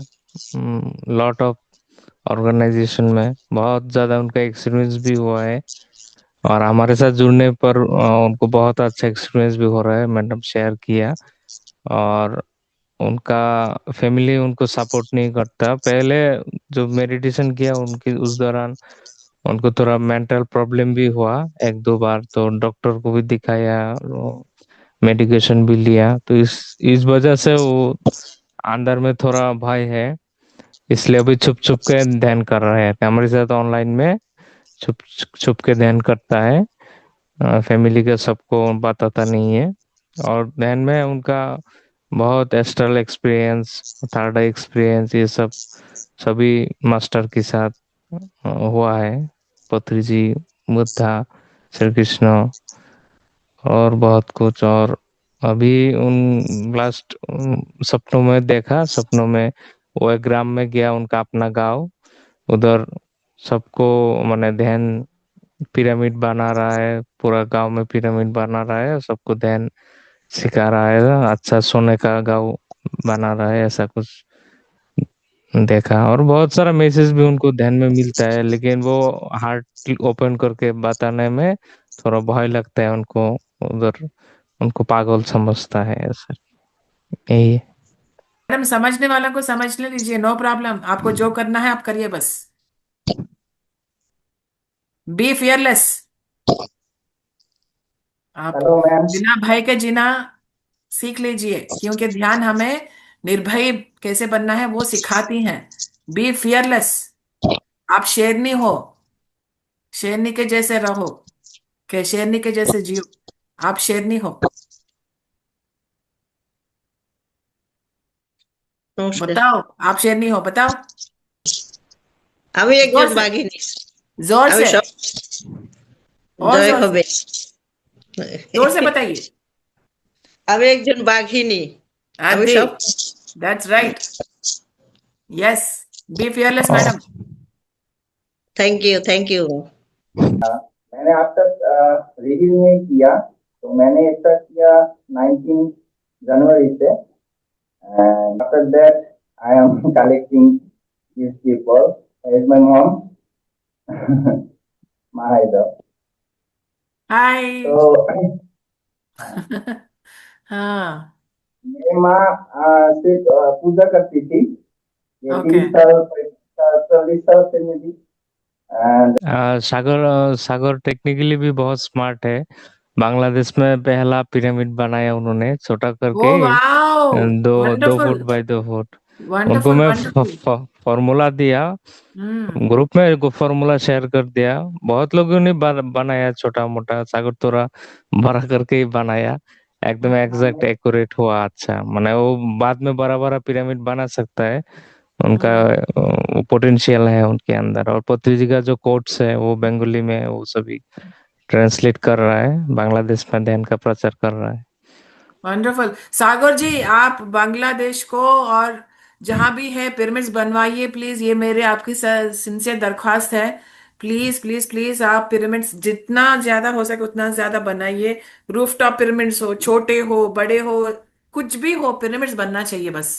लॉट ऑफ ऑर्गेनाइजेशन में बहुत ज्यादा उनका एक्सपीरियंस भी हुआ है। और हमारे साथ जुड़ने पर उनको बहुत अच्छा एक्सपीरियंस भी हो रहा है, मैडम शेयर किया। और उनका फैमिली उनको सपोर्ट नहीं करता। पहले जो मेडिटेशन किया उनकी उस दौरान उनको थोड़ा मेंटल प्रॉब्लम भी हुआ 1-2 बार, तो डॉक्टर को भी दिखाया, मेडिकेशन भी लिया। तो इस वजह से वो अंदर में थोड़ा भय है, इसलिए अभी छुप छुप के ध्यान कर रहे हैं। हमारे साथ ऑनलाइन में छुप छुप के ध्यान करता है, फैमिली के सबको बताता नहीं है। और ध्यान में उनका बहुत astral experience, third I experience, ये सब सभी मास्टर के साथ हुआ है, पत्री जी, बुद्धा, श्री कृष्ण और बहुत कुछ। और अभी उन लास्ट सपनों में देखा, सपनों में वो एक ग्राम में गया, उनका अपना गांव, उधर सबको माने ध्यान पिरामिड बना रहा है, पूरा गांव में पिरामिड बना रहा है, सबको ध्यान सिखा रहा है, अच्छा सोने का गांव बना रहा है, ऐसा कुछ देखा। और बहुत सारा मैसेज भी उनको ध्यान में मिलता है, लेकिन वो हार्ट ओपन करके बताने में थोड़ा भय लगता है उनको, उधर उनको पागल समझता है, ऐसा यही है। मैडम समझने वाला को समझ ले लीजिए, नो प्रॉब्लम, आपको जो करना है आप करिए बस। Be fearless. आप हेलो मैम। बिना भय के जीना सीख लीजिए, क्योंकि ध्यान हमें निर्भय कैसे बनना है वो सिखाती हैं। बी फियरलेस, आप शेरनी हो, शेरनी के जैसे रहो, के शेरनी के जैसे जियो, आप शेरनी हो। নমস্কার। बताओ, आप शेरनी हो, बताओ আমি जोर একজন से, বাঘিনী। जोर আমি से, সব और জয় जोर से, হবে। जोर से बताइए। আমি একজন বাঘিনী। আমি आदि, সব that's right, yes, be fearless madam. Thank you, thank you. मैंने अब तक रिव्यू नहीं किया, तो मैंने एक तक किया 19 जनवरी से, and after that I am collecting these people. Is my mom Mahida. हाय। तो हाँ, मेरी माँ सिर्फ पूजा करती थी, ये ओके, 30 साल 40 साल से मेरी। सागर सागर टेक्निकली भी बहुत स्मार्ट है। बांग्लादेश में पहला पिरामिड बनाया उन्होंने, छोटा ओ करके wow, 2 wonderful, foot by 2 foot. उनको वंडरफुल, मैं वंडरफुल। फॉर्मूला दिया, हम्म, ग्रुप में को फॉर्मूला शेयर कर दिया। बहुत लोगों ने बनाया, छोटा मोटा, सागर थोड़ा बड़ा करके ही बनाया, एकदम एग्जैक्ट एक्यूरेट हुआ। अच्छा, माने वो बाद में बड़ा बड़ा पिरामिड बना सकता है, उनका पोटेंशियल है उनके अंदर। और पत्री जी का जो कोट्स है वो बंगाली में वो सभी ट्रांसलेट कर रहा है, बांग्लादेश में ध्यान का प्रचार कर रहा है। वंडरफुल। सागर जी, आप बांग्लादेश को और जहां भी है पिरामिड्स बनवाइए प्लीज, ये मेरे आपकी सिंसियर दरख्वास्त है। प्लीज प्लीज प्लीज, आप पिरामिड्स जितना ज्यादा हो सके उतना ज्यादा बनाइए। रूफटॉप पिरामिड्स हो, छोटे हो बड़े हो, कुछ भी हो, पिरामिड्स बनना चाहिए बस।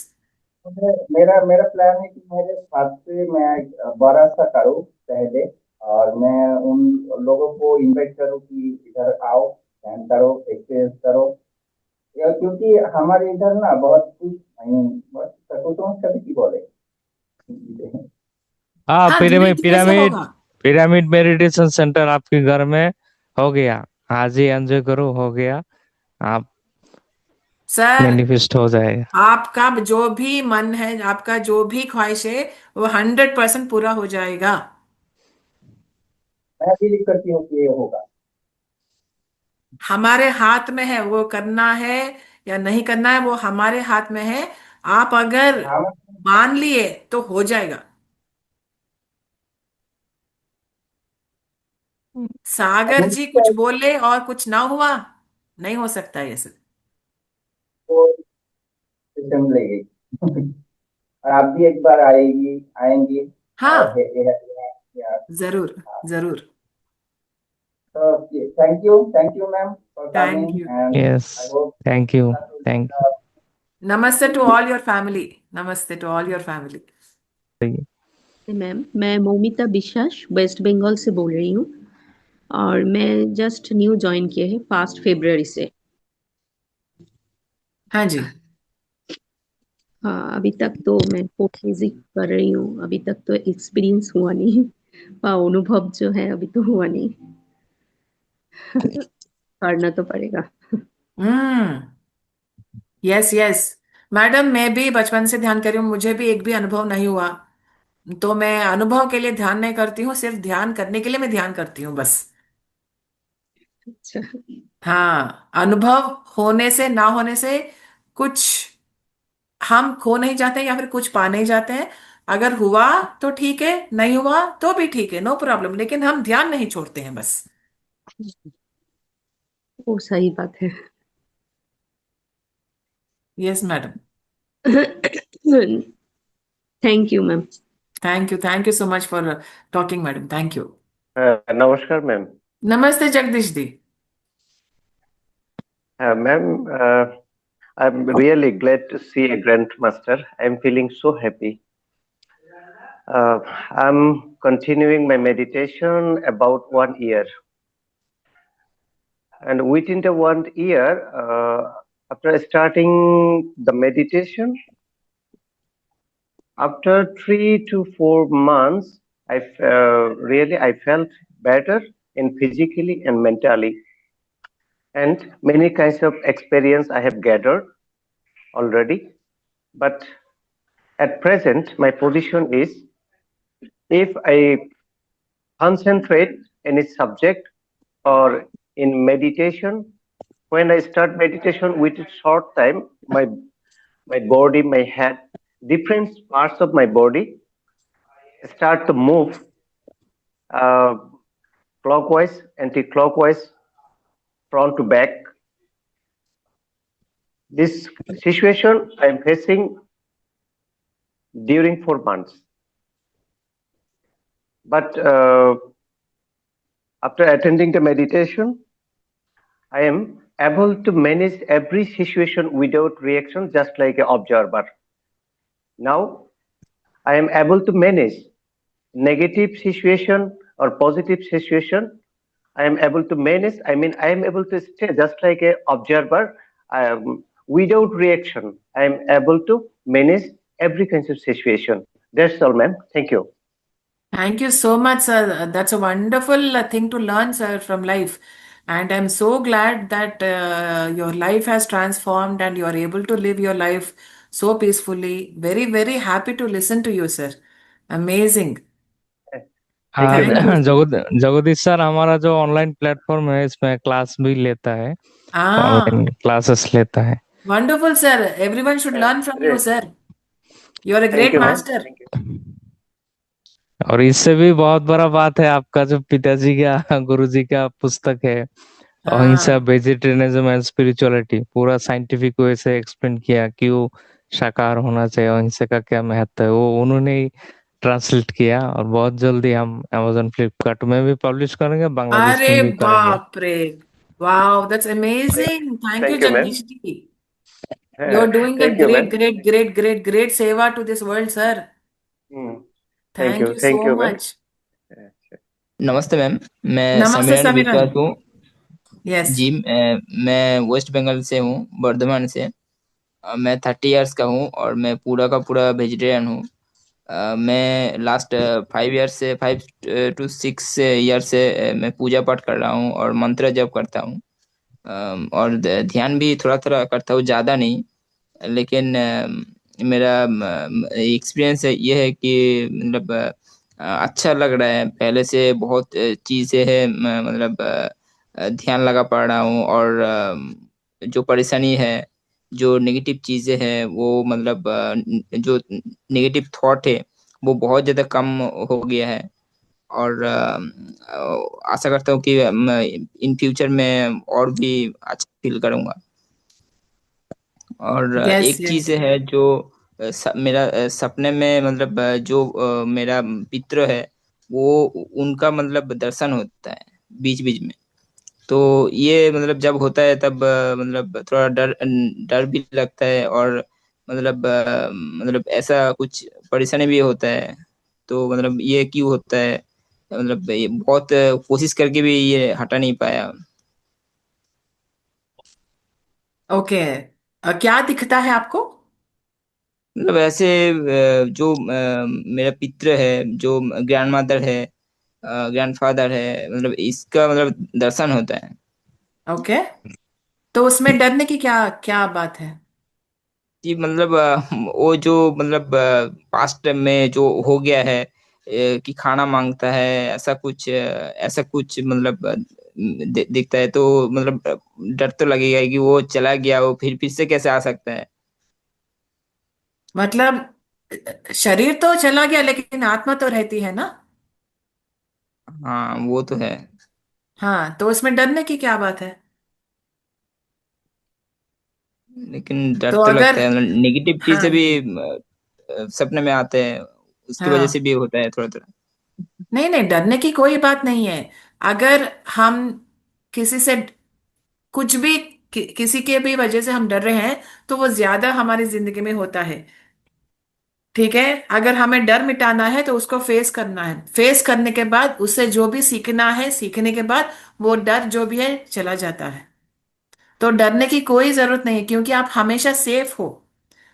मेरा मेरा प्लान है कि मेरे साथ से मैं एक बड़ा सा करूँ पहले, और मैं उन लोगों को इनवाइट करूँ कि इधर आओ, ध्यान करो, एक्सपीरियंस करो। क्योंकि हमारे इधर ना बहुत कुछ नहीं, बहुत कुछ कभी की बोले। हाँ, हाँ, धीरे पिरामिड धीरे से पिरामिड होगा। पिरामिड मेडिटेशन सेंटर आपके घर में हो गया, आज ही एंजॉय करो, हो गया, आप सर, मैनिफेस्ट हो जाएगा। आपका जो भी मन है, आपका जो भी ख्वाहिश है, वो 100% पूरा हो जाएगा। मैं बिलीव करती हूँ कि ये होगा। हमारे हाथ में है, वो करना है या नहीं करना है वो हमारे हाथ में है। आप अगर हम मान लिए तो हो जाएगा। सागर जी कुछ बोले और कुछ ना हुआ, नहीं हो सकता ये सब। सिस्टम लगेगी। और आप भी एक बार आएंगी। और हाँ, या जरूर, जरूर। तो thank you ma'am for thank coming, you. And yes, I hope thank you, thank namaste to all your family, namaste to all your family. You. Ma'am, मैं मौमिता विश्वास वेस्ट बंगाल से बोल रही हूँ और मैं जस्ट न्यू ज्वाइन किया है 1 फरवरी से। हाँ जी। हाँ, अभी तक तो मैं पोर्टुगीज कर रही हूँ, अभी तक तो एक्सपीरियंस हुआ नहीं, अनुभव जो है अभी तो हुआ नहीं। करना तो पड़ेगा। यस यस मैडम, मैं भी बचपन से ध्यान कर रही हूँ, मुझे भी एक भी अनुभव नहीं हुआ। तो मैं अनुभव के लिए ध्यान नहीं करती हूँ, सिर्फ ध्यान करने के लिए मैं ध्यान करती हूँ बस। अच्छा, हाँ, अनुभव होने से ना होने से कुछ हम खो नहीं जाते या फिर कुछ पा नहीं जाते हैं। अगर हुआ तो ठीक है, नहीं हुआ तो भी ठीक है, नो प्रॉब्लम, लेकिन हम ध्यान नहीं छोड़ते हैं बस। वो सही बात है। Yes madam. Thank you ma'am. Thank you so much for talking madam, thank you. नमस्कार मैम। नमस्ते Jagdish di. Ma'am, I'm really glad to see a grandmaster. I'm feeling so happy. I'm continuing my meditation about 1 year, and within the 1 year, after starting the meditation, after 3 to 4 months, I felt better in physically and mentally, and many kinds of experience I have gathered already. But At present, my position is if I concentrate any subject or in meditation, when I start meditation with a short time, my body, my head, different parts of my body start to move uh, clockwise, anti-clockwise, front to back. This situation I am facing during 4 months. But after attending the meditation, I am able to manage every situation without reaction, just like an observer. Now, I am able to manage negative situation or positive situation. I am able to manage. I mean, I am able to stay just like an observer without reaction. I am able to manage every kind of situation. That's all, ma'am. Thank you. Thank you so much, sir. That's a wonderful thing to learn, sir, from life. And I'm so glad that your life has transformed and you're able to live your life so peacefully. Very, very happy to listen to you, sir. Amazing. Thank you, Thank ma'am. you. Jagdish sir, हमारा जो online platform है इसमें class भी लेता है, Ah, online classes लेता है। wonderful, sir. Everyone should learn from you, Great. sir. You're a Thank great you, ma'am. master. Thank you. और इससे भी बहुत बड़ा बात है, आपका जो पिताजी का गुरुजी का पुस्तक है अहिंसा, हाँ, वेजिटेरियनिज्म एंड स्पिरिचुअलिटी, पूरा साइंटिफिक वे से एक्सप्लेन किया क्यों शाकाहार होना चाहिए, अहिंसा का क्या महत्व है, वो उन्होंने ही ट्रांसलेट किया। और बहुत जल्दी हम अमेजोन फ्लिपकार्ट में भी पब्लिश करेंगे, बांग्लादेश अरे में भी करेंगे। बाप रे, wow, that's amazing. Thank you, Thank you, ma'am. Jagdish ji. You're doing a Thank you, great, ma'am. great, great, great, great seva to this world, sir. Hmm. Thank Thank you. you Thank so you, ma'am. much. नमस्ते ma'am, मैं Namaste, Samiran Samiran. विकास हूँ Yes. जी। मैं waste Bengal से हूँ, बर्धमान से। मैं 30 years का हूँ और मैं पूरा का पूरा वेजिटेरियन हूँ। मैं लास्ट 5 से मैं पूजा पाठ कर रहा हूँ और मंत्र जप करता हूँ। और ध्यान भी थोड़ा थोड़ा करता हूँ, ज़्यादा नहीं। लेकिन मेरा एक्सपीरियंस ये है कि मतलब अच्छा लग रहा है, पहले से बहुत चीज़ें हैं, मतलब ध्यान लगा पा रहा हूँ। और जो परेशानी है, जो नेगेटिव चीज़ें हैं, वो मतलब जो नेगेटिव थॉट है वो बहुत ज़्यादा कम हो गया है। और आशा करता हूँ कि इन फ्यूचर में और भी अच्छा फील करूँगा। और Yes, एक चीज yes. है जो मेरा सपने में मतलब जो मेरा पितृ है, वो उनका मतलब दर्शन होता है बीच बीच में। तो ये मतलब जब होता है तब मतलब थोड़ा डर डर भी लगता है। और मतलब ऐसा कुछ परेशानी भी होता है। तो मतलब ये क्यों होता है, मतलब ये बहुत कोशिश करके भी ये हटा नहीं पाया। ओके, क्या दिखता है आपको? मतलब ऐसे जो मेरा पितृ है, जो ग्रैंड मदर है, ग्रैंड फादर है, मतलब इसका मतलब दर्शन होता है। ओके, तो उसमें डरने की क्या क्या बात है? कि मतलब वो जो मतलब पास्ट में जो हो गया है, कि खाना मांगता है, ऐसा कुछ मतलब दिखता है। तो मतलब डर तो लगेगा कि वो चला गया, वो फिर से कैसे आ सकता है। मतलब शरीर तो चला गया लेकिन आत्मा तो रहती है ना? हाँ, वो तो है। हाँ, तो उसमें डरने की क्या बात है? लेकिन डर तो तो अगर, लगता है, मतलब नेगेटिव चीजें हाँ, भी सपने में आते हैं, उसकी वजह से हाँ, भी होता है थोड़ा थोड़ा। नहीं नहीं, डरने की कोई बात नहीं है। अगर हम किसी से कुछ भी किसी के भी वजह से हम डर रहे हैं तो वो ज्यादा हमारी जिंदगी में होता है। ठीक है, अगर हमें डर मिटाना है तो उसको फेस करना है, फेस करने के बाद उससे जो भी सीखना है, सीखने के बाद वो डर जो भी है चला जाता है। तो डरने की कोई जरूरत नहीं है क्योंकि आप हमेशा सेफ हो।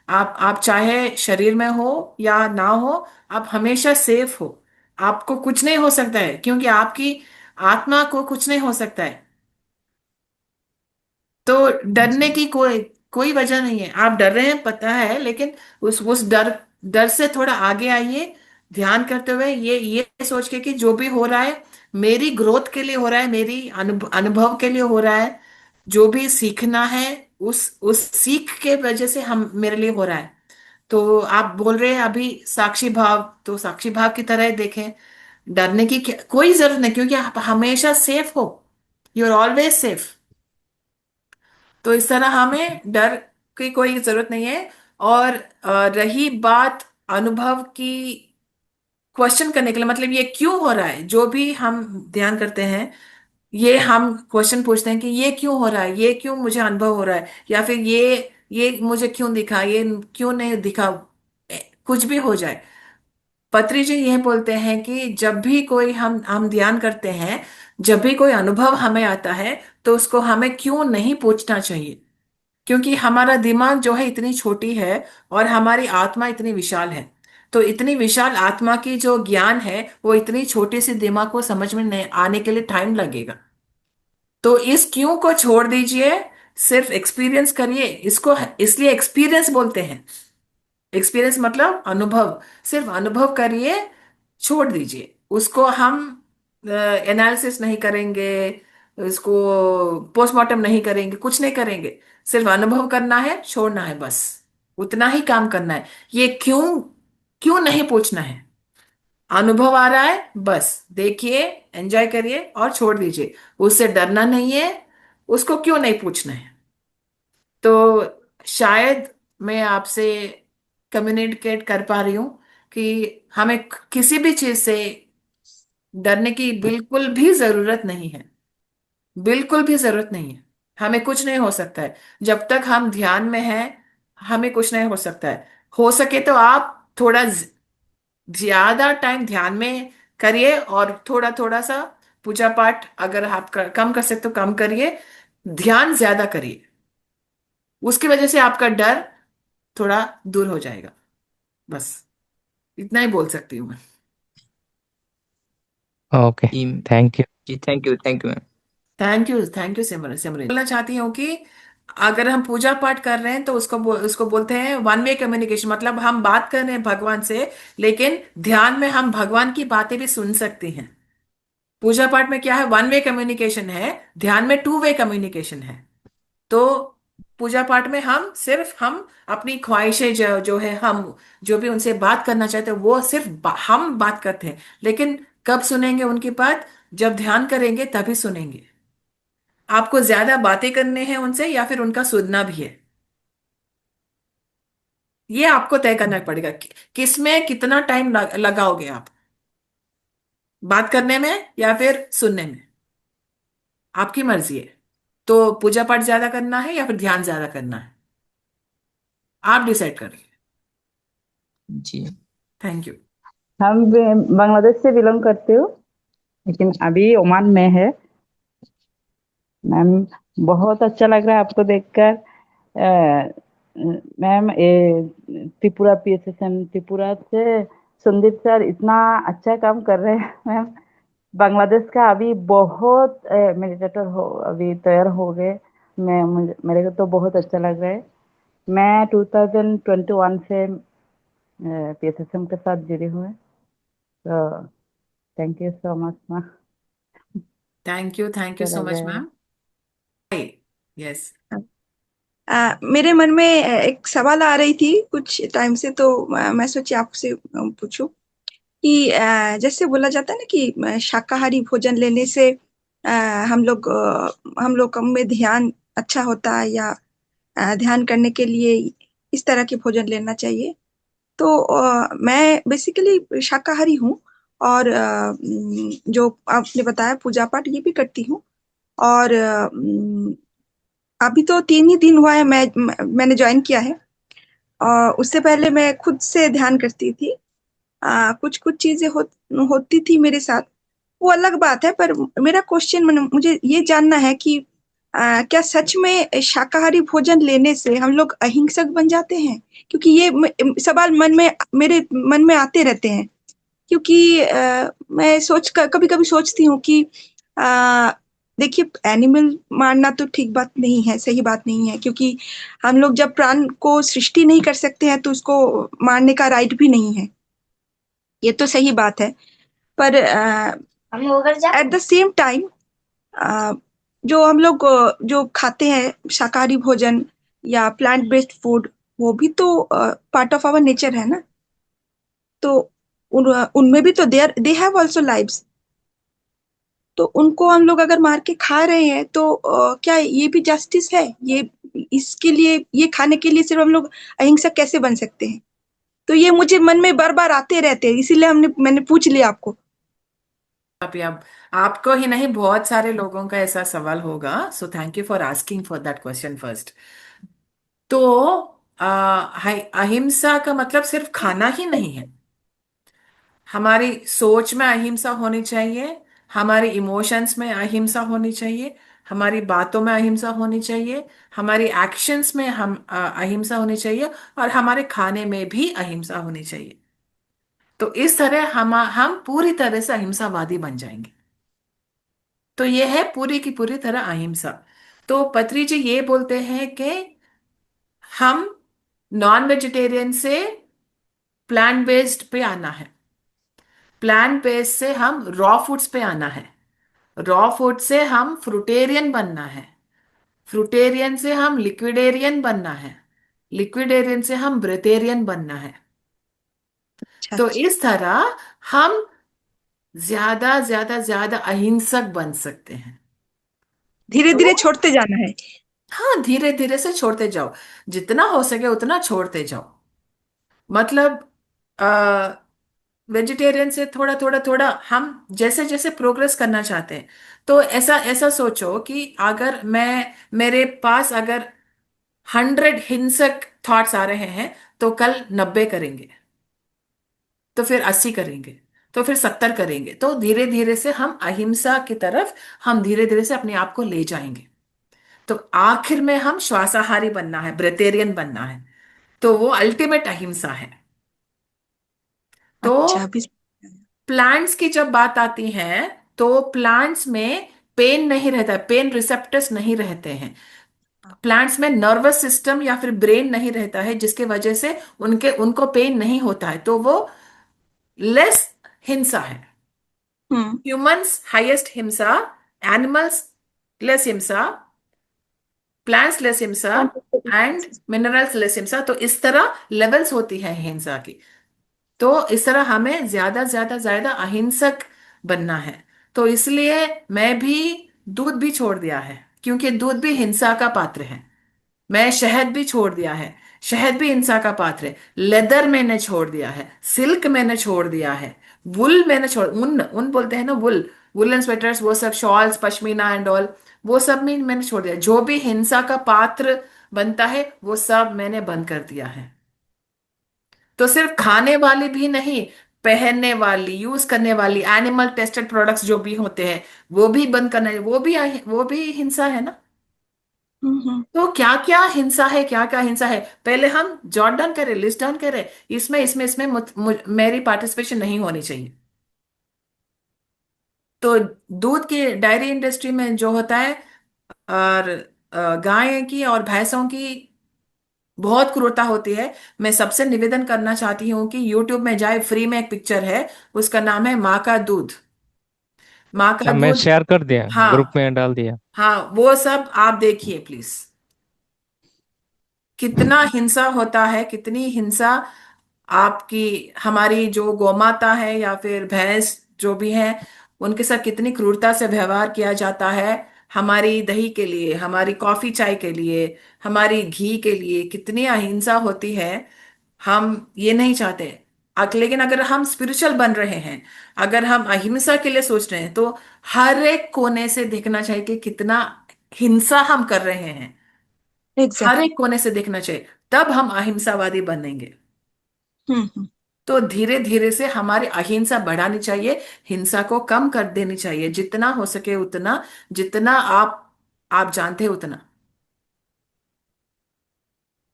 आप चाहे शरीर में हो या ना हो, आप हमेशा सेफ हो। आपको कुछ नहीं हो सकता है क्योंकि आपकी आत्मा को कुछ नहीं हो सकता है। तो डरने जी। की कोई कोई वजह नहीं है। आप डर रहे हैं पता है, लेकिन उस डर डर से थोड़ा आगे आइए, ध्यान करते हुए ये सोच के कि जो भी हो रहा है मेरी ग्रोथ के लिए हो रहा है, मेरी अनुभव के लिए हो रहा है। जो भी सीखना है उस सीख के वजह से हम मेरे लिए हो रहा है। तो आप बोल रहे हैं अभी साक्षी भाव, तो साक्षी भाव की तरह देखें। डरने की कोई जरूरत नहीं, क्योंकि आप हमेशा सेफ हो। You are always safe. तो इस तरह हमें डर की कोई जरूरत नहीं है। और रही बात अनुभव की, क्वेश्चन करने के लिए, मतलब ये क्यों हो रहा है, जो भी हम ध्यान करते हैं ये हम क्वेश्चन पूछते हैं कि ये क्यों हो रहा है, ये क्यों मुझे अनुभव हो रहा है, या फिर ये मुझे क्यों दिखा, ये क्यों नहीं दिखा। कुछ भी हो जाए, पत्री जी यह बोलते हैं कि जब भी कोई हम ध्यान करते हैं, जब भी कोई अनुभव हमें आता है, तो उसको हमें क्यों नहीं पूछना चाहिए। क्योंकि हमारा दिमाग जो है इतनी छोटी है और हमारी आत्मा इतनी विशाल है। तो इतनी विशाल आत्मा की जो ज्ञान है वो इतनी छोटी सी दिमाग को समझ में नहीं आने के लिए टाइम लगेगा। तो इस क्यों को छोड़ दीजिए, सिर्फ एक्सपीरियंस करिए इसको। इसलिए एक्सपीरियंस बोलते हैं। एक्सपीरियंस मतलब अनुभव, सिर्फ अनुभव करिए, छोड़ दीजिए उसको। हम एनालिसिस नहीं करेंगे, इसको पोस्टमार्टम नहीं करेंगे, कुछ नहीं करेंगे। सिर्फ अनुभव करना है, छोड़ना है, बस उतना ही काम करना है। ये क्यों क्यों नहीं पूछना है। अनुभव आ रहा है, बस देखिए, एंजॉय करिए और छोड़ दीजिए। उससे डरना नहीं है, उसको क्यों नहीं पूछना है। तो शायद मैं आपसे कम्युनिकेट कर पा रही हूं कि हमें किसी भी चीज से डरने की बिल्कुल भी जरूरत नहीं है। बिल्कुल भी जरूरत नहीं है। हमें कुछ नहीं हो सकता है जब तक हम ध्यान में हैं। हमें कुछ नहीं हो सकता है। हो सके तो आप थोड़ा ज्यादा टाइम ध्यान में करिए, और थोड़ा थोड़ा सा पूजा पाठ अगर आप कम कर सकते तो कम करिए। ध्यान ज्यादा करिए, उसकी वजह से आपका डर थोड़ा दूर हो जाएगा। बस इतना ही बोल सकती हूँ मैं। Okay, thank you. जी thank you ma'am. Thank you Simran. Simran बोलना चाहती हूँ कि अगर हम पूजा पाठ कर रहे हैं तो उसको बोलते हैं वन वे कम्युनिकेशन। मतलब हम बात कर रहे हैं भगवान से, लेकिन ध्यान में हम भगवान की बातें भी सुन सकते हैं। पूजा पाठ में क्या है, वन वे कम्युनिकेशन है। ध्यान में टू वे कम्युनिकेशन है। तो पूजा पाठ में हम अपनी ख्वाहिशें जो है, हम जो भी उनसे बात करना चाहते हैं वो सिर्फ हम बात करते हैं। लेकिन कब सुनेंगे उनकी बात, जब ध्यान करेंगे तभी सुनेंगे। आपको ज्यादा बातें करने हैं उनसे या फिर उनका सुनना भी है, ये आपको तय करना पड़ेगा किसमें कितना टाइम लगाओगे आप, बात करने में या फिर सुनने में। आपकी मर्जी है। तो पूजा पाठ ज्यादा करना है या फिर ध्यान ज्यादा करना है, आप डिसाइड करिए। जी थैंक यू। हम बांग्लादेश से बिलोंग करते हो, लेकिन अभी ओमान में है। मैम, बहुत अच्छा लग रहा है आपको देखकर। मैम, ये त्रिपुरा पीएसएसएम त्रिपुरा से संदीप सर इतना अच्छा काम कर रहे हैं। मैम, बांग्लादेश का अभी बहुत मेडिटेटर हो अभी तैयार हो गए। मेरे को तो बहुत अच्छा लग रहा है। मैं 2021 से पीएसएसएम के साथ जुड़ी हूँ। तो thank you so much ma'am. Thank you अच्छा सो लग मच रहा है। मैम। यस। मेरे मन में एक सवाल आ रही थी कुछ टाइम से, तो मैं सोची आपसे पूछूं कि जैसे बोला जाता है ना कि शाकाहारी भोजन लेने से हम लोग में ध्यान अच्छा होता है, या ध्यान करने के लिए इस तरह के भोजन लेना चाहिए। तो मैं बेसिकली शाकाहारी हूँ, और जो आपने बताया पूजा पाठ ये भी करती हूँ। और अभी तो 3 ही दिन हुआ है मैंने ज्वाइन किया है। और उससे पहले मैं खुद से ध्यान करती थी। कुछ कुछ चीजें होती थी मेरे साथ, वो अलग बात है। पर मेरा क्वेश्चन, मुझे ये जानना है कि क्या सच में शाकाहारी भोजन लेने से हम लोग अहिंसक बन जाते हैं? क्योंकि ये सवाल मेरे मन में आते रहते हैं। क्योंकि मैं कभी कभी सोचती हूँ कि देखिए, एनिमल मारना तो ठीक बात नहीं है, सही बात नहीं है, क्योंकि हम लोग जब प्राण को सृष्टि नहीं कर सकते हैं तो उसको मारने का राइट भी नहीं है। ये तो सही बात है, पर एट द सेम टाइम जो हम लोग जो खाते हैं शाकाहारी भोजन या प्लांट बेस्ड फूड, वो भी तो पार्ट ऑफ आवर नेचर है ना। तो उनमें भी तो दे हैव आल्सो लाइव्स। तो उनको हम लोग अगर मार के खा रहे हैं तो क्या ये भी जस्टिस है? ये इसके लिए, ये खाने के लिए सिर्फ हम लोग अहिंसक कैसे बन सकते हैं? तो ये मुझे मन में बार बार आते रहते हैं, इसीलिए मैंने पूछ लिया आपको। अभी अब आपको ही नहीं, बहुत सारे लोगों का ऐसा सवाल होगा, so thank you for asking for that question first. तो अहिंसा का मतलब सिर्फ खाना ही नहीं है। हमारी सोच में अहिंसा होनी चाहिए, हमारे इमोशंस में अहिंसा होनी चाहिए, हमारी बातों में अहिंसा होनी चाहिए, हमारी एक्शंस में हम अहिंसा होनी चाहिए, और हमारे खाने में भी अहिंसा होनी चाहिए। तो इस तरह हम पूरी तरह से अहिंसावादी बन जाएंगे। तो ये है पूरी की पूरी तरह अहिंसा। तो पत्री जी ये बोलते हैं कि हम नॉन वेजिटेरियन से प्लांट बेस्ड पे आना है, प्लांट बेस्ड से हम रॉ फूड्स पे आना है, रॉ फूड से हम फ्रूटेरियन बनना है, फ्रूटेरियन से हम लिक्विडेरियन बनना है, लिक्विडेरियन से हम ब्रेटेरियन बनना है। अच्छा तो अच्छा, इस तरह हम ज्यादा ज्यादा ज्यादा अहिंसक बन सकते हैं। धीरे तो धीरे छोड़ते जाना है। हाँ, धीरे धीरे से छोड़ते जाओ, जितना हो सके उतना छोड़ते जाओ। मतलब वेजिटेरियन से थोड़ा थोड़ा थोड़ा हम जैसे जैसे प्रोग्रेस करना चाहते हैं। तो ऐसा ऐसा सोचो कि अगर मेरे पास अगर 100 हिंसक थॉट्स आ रहे हैं, तो कल 90 करेंगे, तो फिर 80 करेंगे, तो फिर 70 करेंगे। तो धीरे धीरे से हम अहिंसा की तरफ हम धीरे धीरे से अपने आप को ले जाएंगे। तो आखिर में हम श्वासाहारी बनना है, ब्रेटेरियन बनना है। तो वो अल्टीमेट अहिंसा है। तो अच्छा अभी। प्लांट्स की जब बात आती है, तो प्लांट्स में पेन नहीं रहता है, पेन रिसेप्टर्स नहीं रहते हैं। प्लांट्स में नर्वस सिस्टम या फिर ब्रेन नहीं रहता है, जिसके वजह से उनको पेन नहीं होता है। तो वो लेस हिंसा है। हम्म। ह्यूमंस हाईएस्ट हिंसा, एनिमल्स लेस हिंसा, प्लांट्स लेस हिंसा, एंड मिनरल्स लेस हिंसा। तो इस तरह लेवल्स होती है हिंसा की। तो इस तरह हमें ज्यादा ज्यादा ज्यादा अहिंसक बनना है। तो इसलिए मैं भी दूध भी छोड़ दिया है, क्योंकि दूध भी हिंसा का पात्र है। मैं शहद भी छोड़ दिया है, शहद भी हिंसा का पात्र है। लेदर मैंने छोड़ दिया है, सिल्क मैंने छोड़ दिया है, वुल मैंने छोड़, ऊन ऊन बोलते हैं ना, वुल, वुलन स्वेटर्स, वो सब, शॉल्स, पश्मीना एंड ऑल, वो सब में मैंने छोड़ दिया। जो भी हिंसा का पात्र बनता है वो सब मैंने बंद कर दिया है। तो सिर्फ खाने वाली भी नहीं, पहनने वाली, यूज करने वाली एनिमल टेस्टेड प्रोडक्ट्स जो भी होते हैं, वो भी बंद करना है। वो भी हिंसा है ना। हम्म। तो क्या क्या हिंसा है, क्या क्या हिंसा है, पहले हम जॉट डाउन करें, लिस्ट डाउन करें। इसमें इसमें इसमें मेरी पार्टिसिपेशन नहीं होनी चाहिए। तो दूध की डायरी इंडस्ट्री में जो होता है, और गाय की और भैंसों की बहुत क्रूरता होती है। मैं सबसे निवेदन करना चाहती हूँ कि यूट्यूब में जाए, फ्री में एक पिक्चर है, उसका नाम है माँ का दूध, माँ का मैं दूध। शेयर कर दिया, ग्रुप हाँ, में डाल दिया। हाँ, वो सब आप देखिए प्लीज। कितना हिंसा होता है, कितनी हिंसा आपकी, हमारी जो गौमाता है या फिर भैंस जो भी है, उनके साथ कितनी क्रूरता से व्यवहार किया जाता है। हमारी दही के लिए, हमारी कॉफी चाय के लिए, हमारी घी के लिए कितनी अहिंसा होती है। हम ये नहीं चाहते। लेकिन अगर हम स्पिरिचुअल बन रहे हैं, अगर हम अहिंसा के लिए सोच रहे हैं, तो हर एक कोने से देखना चाहिए कि कितना हिंसा हम कर रहे हैं। हर एग्जैक्टली। एक कोने से देखना चाहिए, तब हम अहिंसावादी बनेंगे। हम्म। तो धीरे धीरे से हमारी अहिंसा बढ़ानी चाहिए, हिंसा को कम कर देनी चाहिए, जितना हो सके उतना, जितना आप जानते हैं उतना।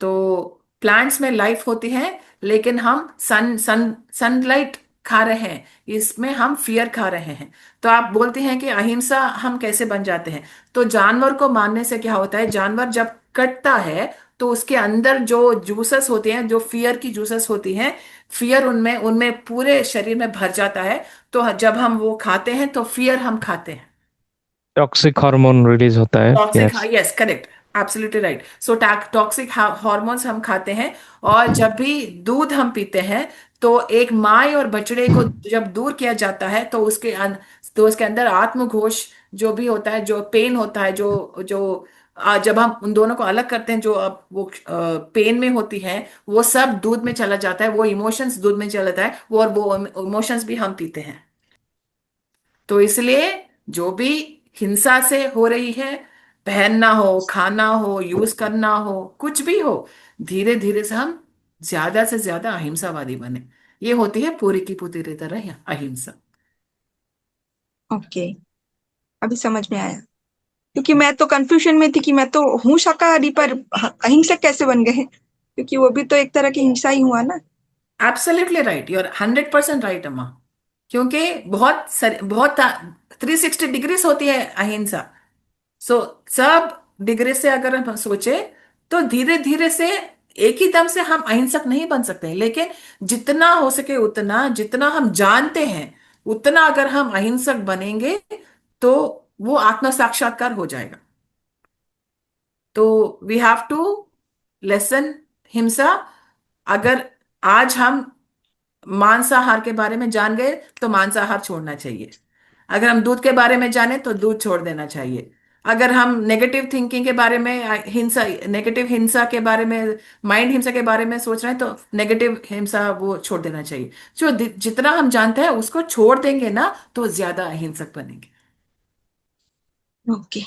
तो प्लांट्स में लाइफ होती है, लेकिन हम सनलाइट खा रहे हैं, इसमें हम फियर खा रहे हैं। तो आप बोलते हैं कि अहिंसा हम कैसे बन जाते हैं? तो जानवर को मारने से क्या होता है, जानवर जब कटता है तो उसके अंदर जो जूसेस होते हैं, जो फियर की जूसेस होती हैं, फियर उनमें उनमें पूरे शरीर में भर जाता है। तो जब हम वो खाते हैं तो फियर हम खाते हैं। टॉक्सिक हार्मोन रिलीज होता है, toxic, yes. Yes correct, absolutely right. So toxic hormones हम खाते हैं। और जब भी दूध हम पीते हैं तो एक माँ और बछड़े को जब दूर किया जाता है तो तो उसके अंदर आत्मघोष जो भी होता है, जो पेन होता है, जो जो जब हम उन दोनों को अलग करते हैं, जो अब वो पेन में होती है, वो सब दूध में चला जाता है, वो इमोशंस दूध में चला जाता है, वो इमोशंस भी हम पीते हैं। तो इसलिए जो भी हिंसा से हो रही है, पहनना हो, खाना हो, यूज करना हो, कुछ भी हो, धीरे धीरे से हम ज्यादा से ज्यादा अहिंसावादी बने। ये होती है पूरी की पूरी तरह अहिंसा। ओके, अभी समझ में आया। क्योंकि मैं तो कंफ्यूजन में थी कि मैं तो हूँ शाकाहारी पर अहिंसक कैसे बन गए, क्योंकि वो भी तो एक तरह की हिंसा ही हुआ ना। Absolutely right, you are 100% right अम्मा। क्योंकि बहुत 360 डिग्रीज होती है अहिंसा। सो सब डिग्री से अगर हम सोचे तो धीरे धीरे से एक ही दम से हम अहिंसक नहीं बन सकते, लेकिन जितना हो सके उतना, जितना हम जानते हैं उतना अगर हम अहिंसक बनेंगे तो वो आत्म साक्षात्कार हो जाएगा। तो वी हैव टू लेसन हिंसा। अगर आज हम मांसाहार के बारे में जान गए तो मांसाहार छोड़ना चाहिए। अगर हम दूध के बारे में जाने तो दूध छोड़ देना चाहिए। अगर हम नेगेटिव थिंकिंग के बारे में, नेगेटिव हिंसा के बारे में, माइंड हिंसा के बारे में सोच रहे हैं तो नेगेटिव हिंसा वो छोड़ देना चाहिए। जो जितना हम जानते हैं उसको छोड़ देंगे ना तो ज्यादा अहिंसक बनेंगे। Okay,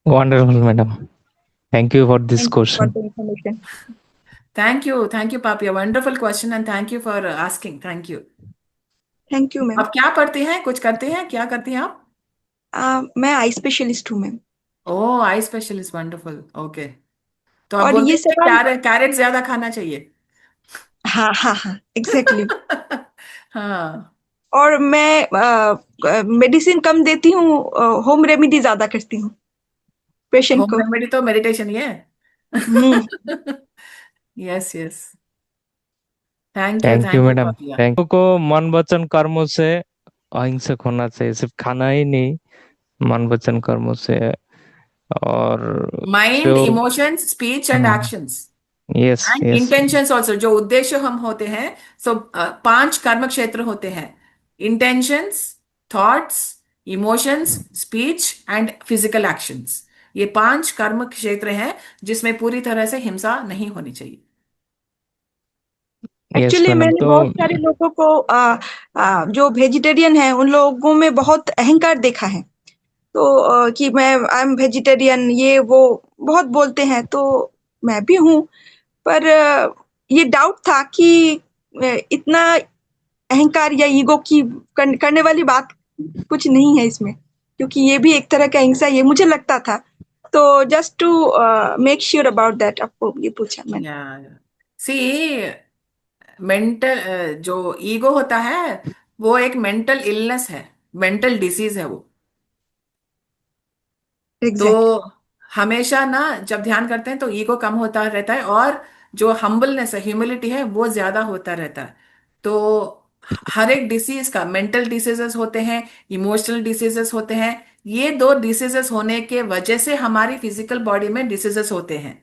wonderful madam, thank you for this thank you for question. The information. Thank you Papiya, wonderful question and thank you for asking, thank you. Thank you ma'am. आप क्या पढ़ते हैं, कुछ करते हैं, क्या करती हैं आप? मैं आई स्पेशलिस्ट हूँ मैम। ओह, आई स्पेशलिस्ट, वंडरफुल, ओके। तो आप और बोलते ये हैं कि सवाल, कैरेट ज्यादा खाना चाहिए। हाँ हाँ हाँ, एग्जैक्टली। हाँ। और मैं मेडिसिन कम देती हूँ, होम रेमेडी ज्यादा करती हूँ पेशेंट होम को। रेमेडी तो मेडिटेशन ही है। Hmm. Yes yes, thank you thank you madam, Papiya. Thank you. को मन वचन कर्मों से अहिंसक होना चाहिए, सिर्फ खाना ही नहीं, मन वचन कर्मों से। और माइंड, जो emotions, speech and actions yes and yes intentions also, जो उद्देश्य हम होते हैं। सो 5 कर्म क्षेत्र होते हैं: intentions, thoughts, emotions, speech and physical actions. ये 5 कर्म क्षेत्र हैं जिसमें पूरी तरह से हिंसा नहीं होनी चाहिए। Yes actually madam. मैंने तो बहुत सारे लोगों को जो वेजिटेरियन है उन लोगों में बहुत अहंकार देखा है। तो कि मैं आई एम वेजिटेरियन, ये वो बहुत बोलते हैं, तो मैं भी हूँ। पर ये डाउट था कि इतना अहंकार या ईगो की करने वाली बात कुछ नहीं है इसमें, क्योंकि ये भी एक तरह का हिंसा ये मुझे लगता था। तो just to make sure about that आपको ये पूछा मैंने। या सी, मेंटल जो ईगो होता है वो एक मेंटल इलनेस है, मेंटल डिसीज है वो। एग्जैक्टली। तो हमेशा ना जब ध्यान करते हैं तो ईगो कम होता रहता है और जो हम्बलनेस है, ह्यूमिलिटी है, वो ज्यादा होता रहता है। तो हर एक डिसीज का, मेंटल डिसीजेस होते हैं, इमोशनल डिसीजेस होते हैं। ये 2 डिसीजेस होने के वजह से हमारी फिजिकल बॉडी में डिसीजेस होते हैं।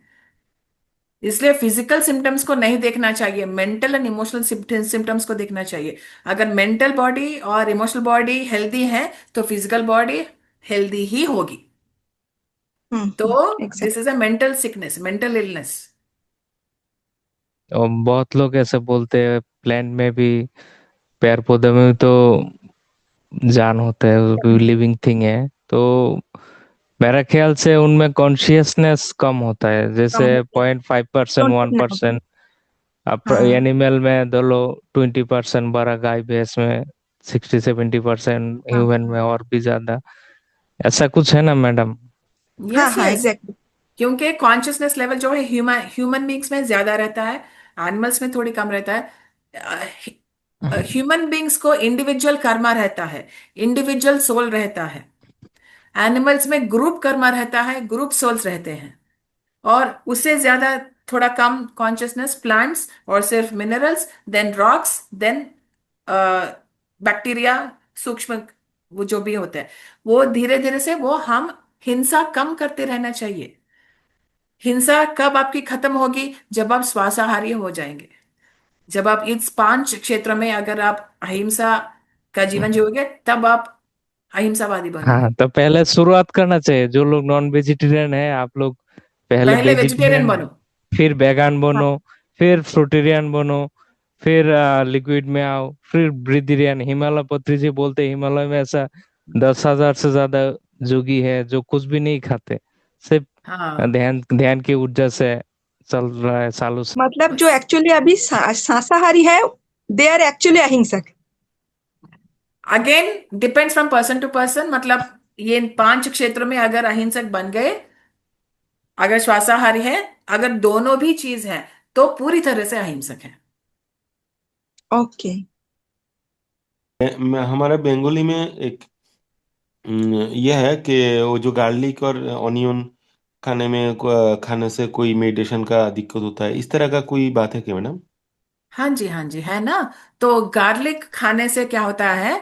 इसलिए फिजिकल सिम्टम्स को नहीं देखना चाहिए, मेंटल एंड इमोशनल सिम्टम्स को देखना चाहिए। अगर मेंटल बॉडी और इमोशनल बॉडी हेल्दी है तो फिजिकल बॉडी हेल्दी ही होगी। तो this is a mental sickness, mental illness. और बहुत लोग ऐसे बोलते हैं, प्लांट में भी, पेड़ पौधे में भी तो जान होता है, वो भी लिविंग थिंग है। तो मेरा ख्याल से उनमें कॉन्शियसनेस कम होता है, कम जैसे होते हैं, 0.5% don't know about 1%। it। अब हाँ एनिमल में दो लो 20%, बड़ा गाय भैंस में 60-70%, हाँ ह्यूमन में और भी ज्यादा। ऐसा कुछ है ना मैडम? हाँ यस हाँ, यस, एग्जैक्टली। क्योंकि कॉन्शियसनेस लेवल जो है ह्यूमन ह्यूमन बींग्स में ज्यादा रहता है, एनिमल्स में थोड़ी कम रहता है। ह्यूमन बींग्स को इंडिविजुअल कर्मा रहता है, इंडिविजुअल सोल रहता है। एनिमल्स में ग्रुप कर्मा रहता है, ग्रुप सोल्स रहते हैं। और उससे ज्यादा थोड़ा कम कॉन्शियसनेस प्लांट्स, और सिर्फ minerals, then rocks, then bacteria, सूक्ष्म वो जो भी होते हैं, वो धीरे धीरे से वो हम हिंसा कम करते रहना चाहिए। हिंसा कब आपकी खत्म होगी? जब आप स्वासाहारी हो जाएंगे। जब आप इस 5 क्षेत्रों में अगर आप अहिंसा का जीवन जियोगे, तब आप अहिंसावादी बनोगे। हाँ, तो पहले शुरुआत करना चाहिए। जो लोग नॉन वेजिटेरियन है, आप लोग पहले पहले वेजिटेरियन वेजिटेरियन, बनो। फिर वेगान हाँ। बनो, फिर फ्रूटेरियन बनो, फिर लिक्विड में आओ, फिर ब्रिदिरियन। हिमालय पत्री जी बोलते हैं, हिमालय में ऐसा 10,000 से ज्यादा जोगी है जो कुछ भी नहीं खाते, सिर्फ हाँ। ध्यान ध्यान की ऊर्जा से चल रहा है सालों से। मतलब जो एक्चुअली अभी शाकाहारी है, दे आर एक्चुअली अहिंसक। Again depends from person to person. मतलब ये 5 क्षेत्रों में अगर अहिंसक बन गए, अगर श्वासाहारी है, अगर दोनों भी चीज है, तो पूरी तरह से अहिंसक है। ओके। हमारा बंगाली में एक यह है कि वो जो गार्लिक और ऑनियन खाने से कोई मेडिटेशन का दिक्कत होता है, इस तरह का कोई बात है क्या मैडम? हाँ जी, हाँ जी, है ना। तो गार्लिक खाने से क्या होता है?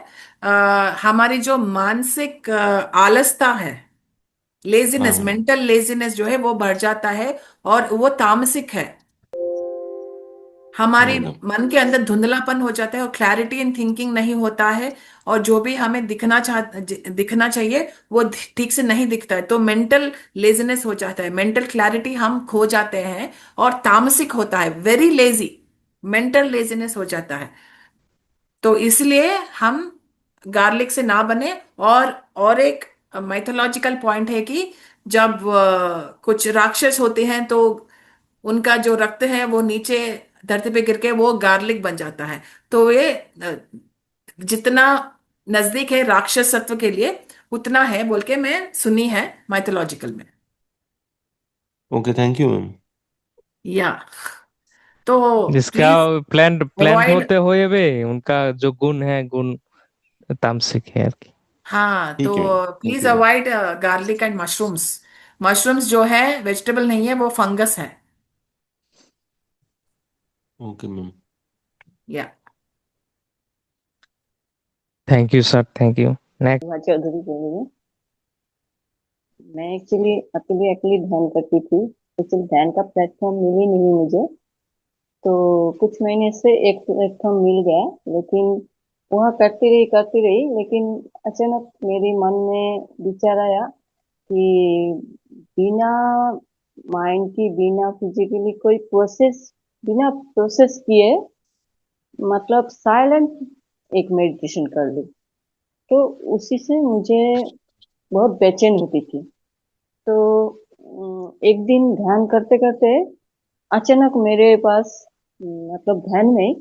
हमारी जो मानसिक आलसता है, लेजीनेस, हाँ मेंटल लेजीनेस जो है वो बढ़ जाता है, और वो तामसिक है। हाँ हमारी मैडम। मन के अंदर धुंधलापन हो जाता है, और क्लैरिटी इन थिंकिंग नहीं होता है। और जो भी हमें दिखना चाहिए वो ठीक से नहीं दिखता है, तो मेंटल लेजीनेस हो जाता है, मेंटल क्लैरिटी हम खो जाते हैं, और तामसिक होता है, वेरी लेजी, मेंटल लेजीनेस हो जाता है। तो इसलिए हम गार्लिक से ना बने। और एक माइथोलॉजिकल पॉइंट है कि जब कुछ राक्षस होते हैं, तो उनका जो रक्त है वो नीचे धरती पे गिर के वो गार्लिक बन जाता है। तो ये जितना नजदीक है राक्षस सत्व के लिए, उतना है बोल के मैं सुनी है माइथोलॉजिकल में। Okay, thank you ma'am. या तो जिसका प्लीज प्लांट प्लांट अवॉइड। होते हुए भी उनका जो गुण है, गुण तामसिक है यार की। हाँ, तो ठीक है ma'am, thank please you ma'am. Avoid garlic and mushrooms. Mushrooms जो है वेजिटेबल नहीं है, वो फंगस है। Okay ma'am. या thank you sir, thank you. Next. Vibha Chaudhary बोल रही हूँ। मैं एक्चुअली अकेले अकेले ध्यान करती थी। एक्चुअली ध्यान का प्लेटफॉर्म मिली नहीं मुझे, तो कुछ महीने से एक प्लेटफॉर्म मिल गया, लेकिन वहाँ करती रही, लेकिन अचानक मेरे मन में विचार आया कि बिना माइंड की, बिना फिजिकली कोई प्रोसेस, बिना प्रोसेस किए, मतलब साइलेंट एक मेडिटेशन कर ली। तो उसी से मुझे बहुत बेचैन होती थी। तो एक दिन ध्यान करते करते अचानक मेरे पास मतलब ध्यान में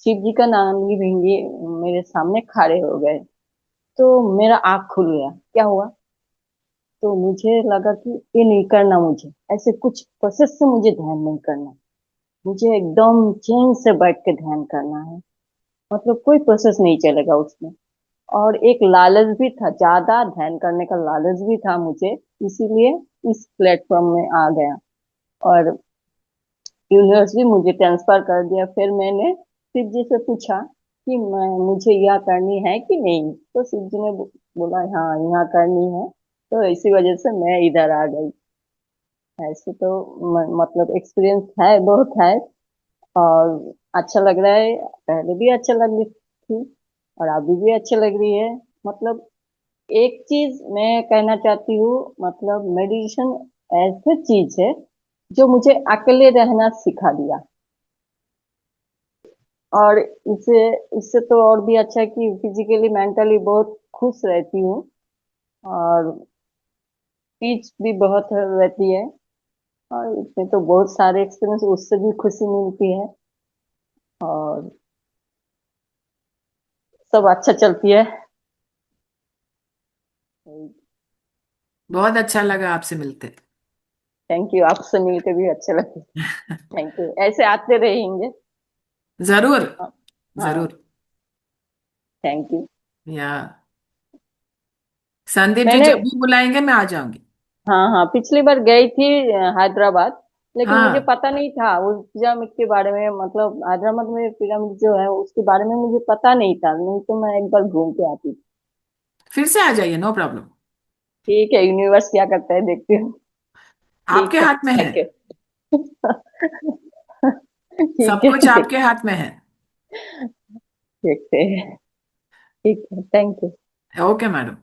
शिव जी का नाम ली भिंगी मेरे सामने खड़े हो गए। तो मेरा आँख खुल गया, क्या हुआ? तो मुझे लगा कि ये नहीं करना, मुझे ऐसे कुछ प्रोसेस से मुझे ध्यान नहीं करना, मुझे एकदम चैन से बैठ के ध्यान करना है। मतलब कोई प्रोसेस नहीं चलेगा उसमें। और एक लालच भी था, ज्यादा ध्यान करने का लालच भी था मुझे, इसीलिए इस प्लेटफॉर्म में आ गया। और यूनिवर्स भी मुझे ट्रांसफर कर दिया। फिर मैंने शिव जी से पूछा कि मुझे यह करनी है कि नहीं, तो शिव जी ने बोला हाँ यहाँ करनी है। तो इसी वजह से मैं इधर आ गई। ऐसे तो मतलब एक्सपीरियंस है, बहुत है, और अच्छा लग रहा है। पहले भी अच्छा लग रही थी और अभी भी अच्छा लग रही है। मतलब एक चीज मैं कहना चाहती हूँ, मतलब मेडिटेशन ऐसी चीज है जो मुझे अकेले रहना सिखा दिया। और इससे इससे तो और भी अच्छा है कि फिजिकली मेंटली बहुत खुश रहती हूँ, और पीच भी बहुत रहती है। और इसमें तो बहुत सारे एक्सपीरियंस, उससे भी खुशी मिलती है, और सब अच्छा चलती है। बहुत अच्छा लगा आपसे मिलते। थैंक यू, आपसे मिलकर भी अच्छा लगा। थैंक यू, ऐसे आते रहेंगे। जरूर, हाँ। जरूर। Thank you. या संदीप जी मैंने जब भी बुलाएंगे मैं आ जाऊंगी। हाँ हाँ पिछली बार गई थी हैदराबाद, लेकिन मुझे हाँ पता नहीं था उस पिरामिड के बारे में, मतलब हैदराबाद में पिरामिड जो है उसके बारे में मुझे पता नहीं था, नहीं तो मैं एक बार घूम के आती। फिर से आ जाइए, नो प्रॉब्लम। ठीक है, यूनिवर्स क्या करता है देखती हूँ। आपके ठीक है, हाथ में है, थैंक यू। सब ठीक है कुछ ठीक, आपके हाथ में है। देखते हैं। ठीक है, थैंक यू। Okay madam.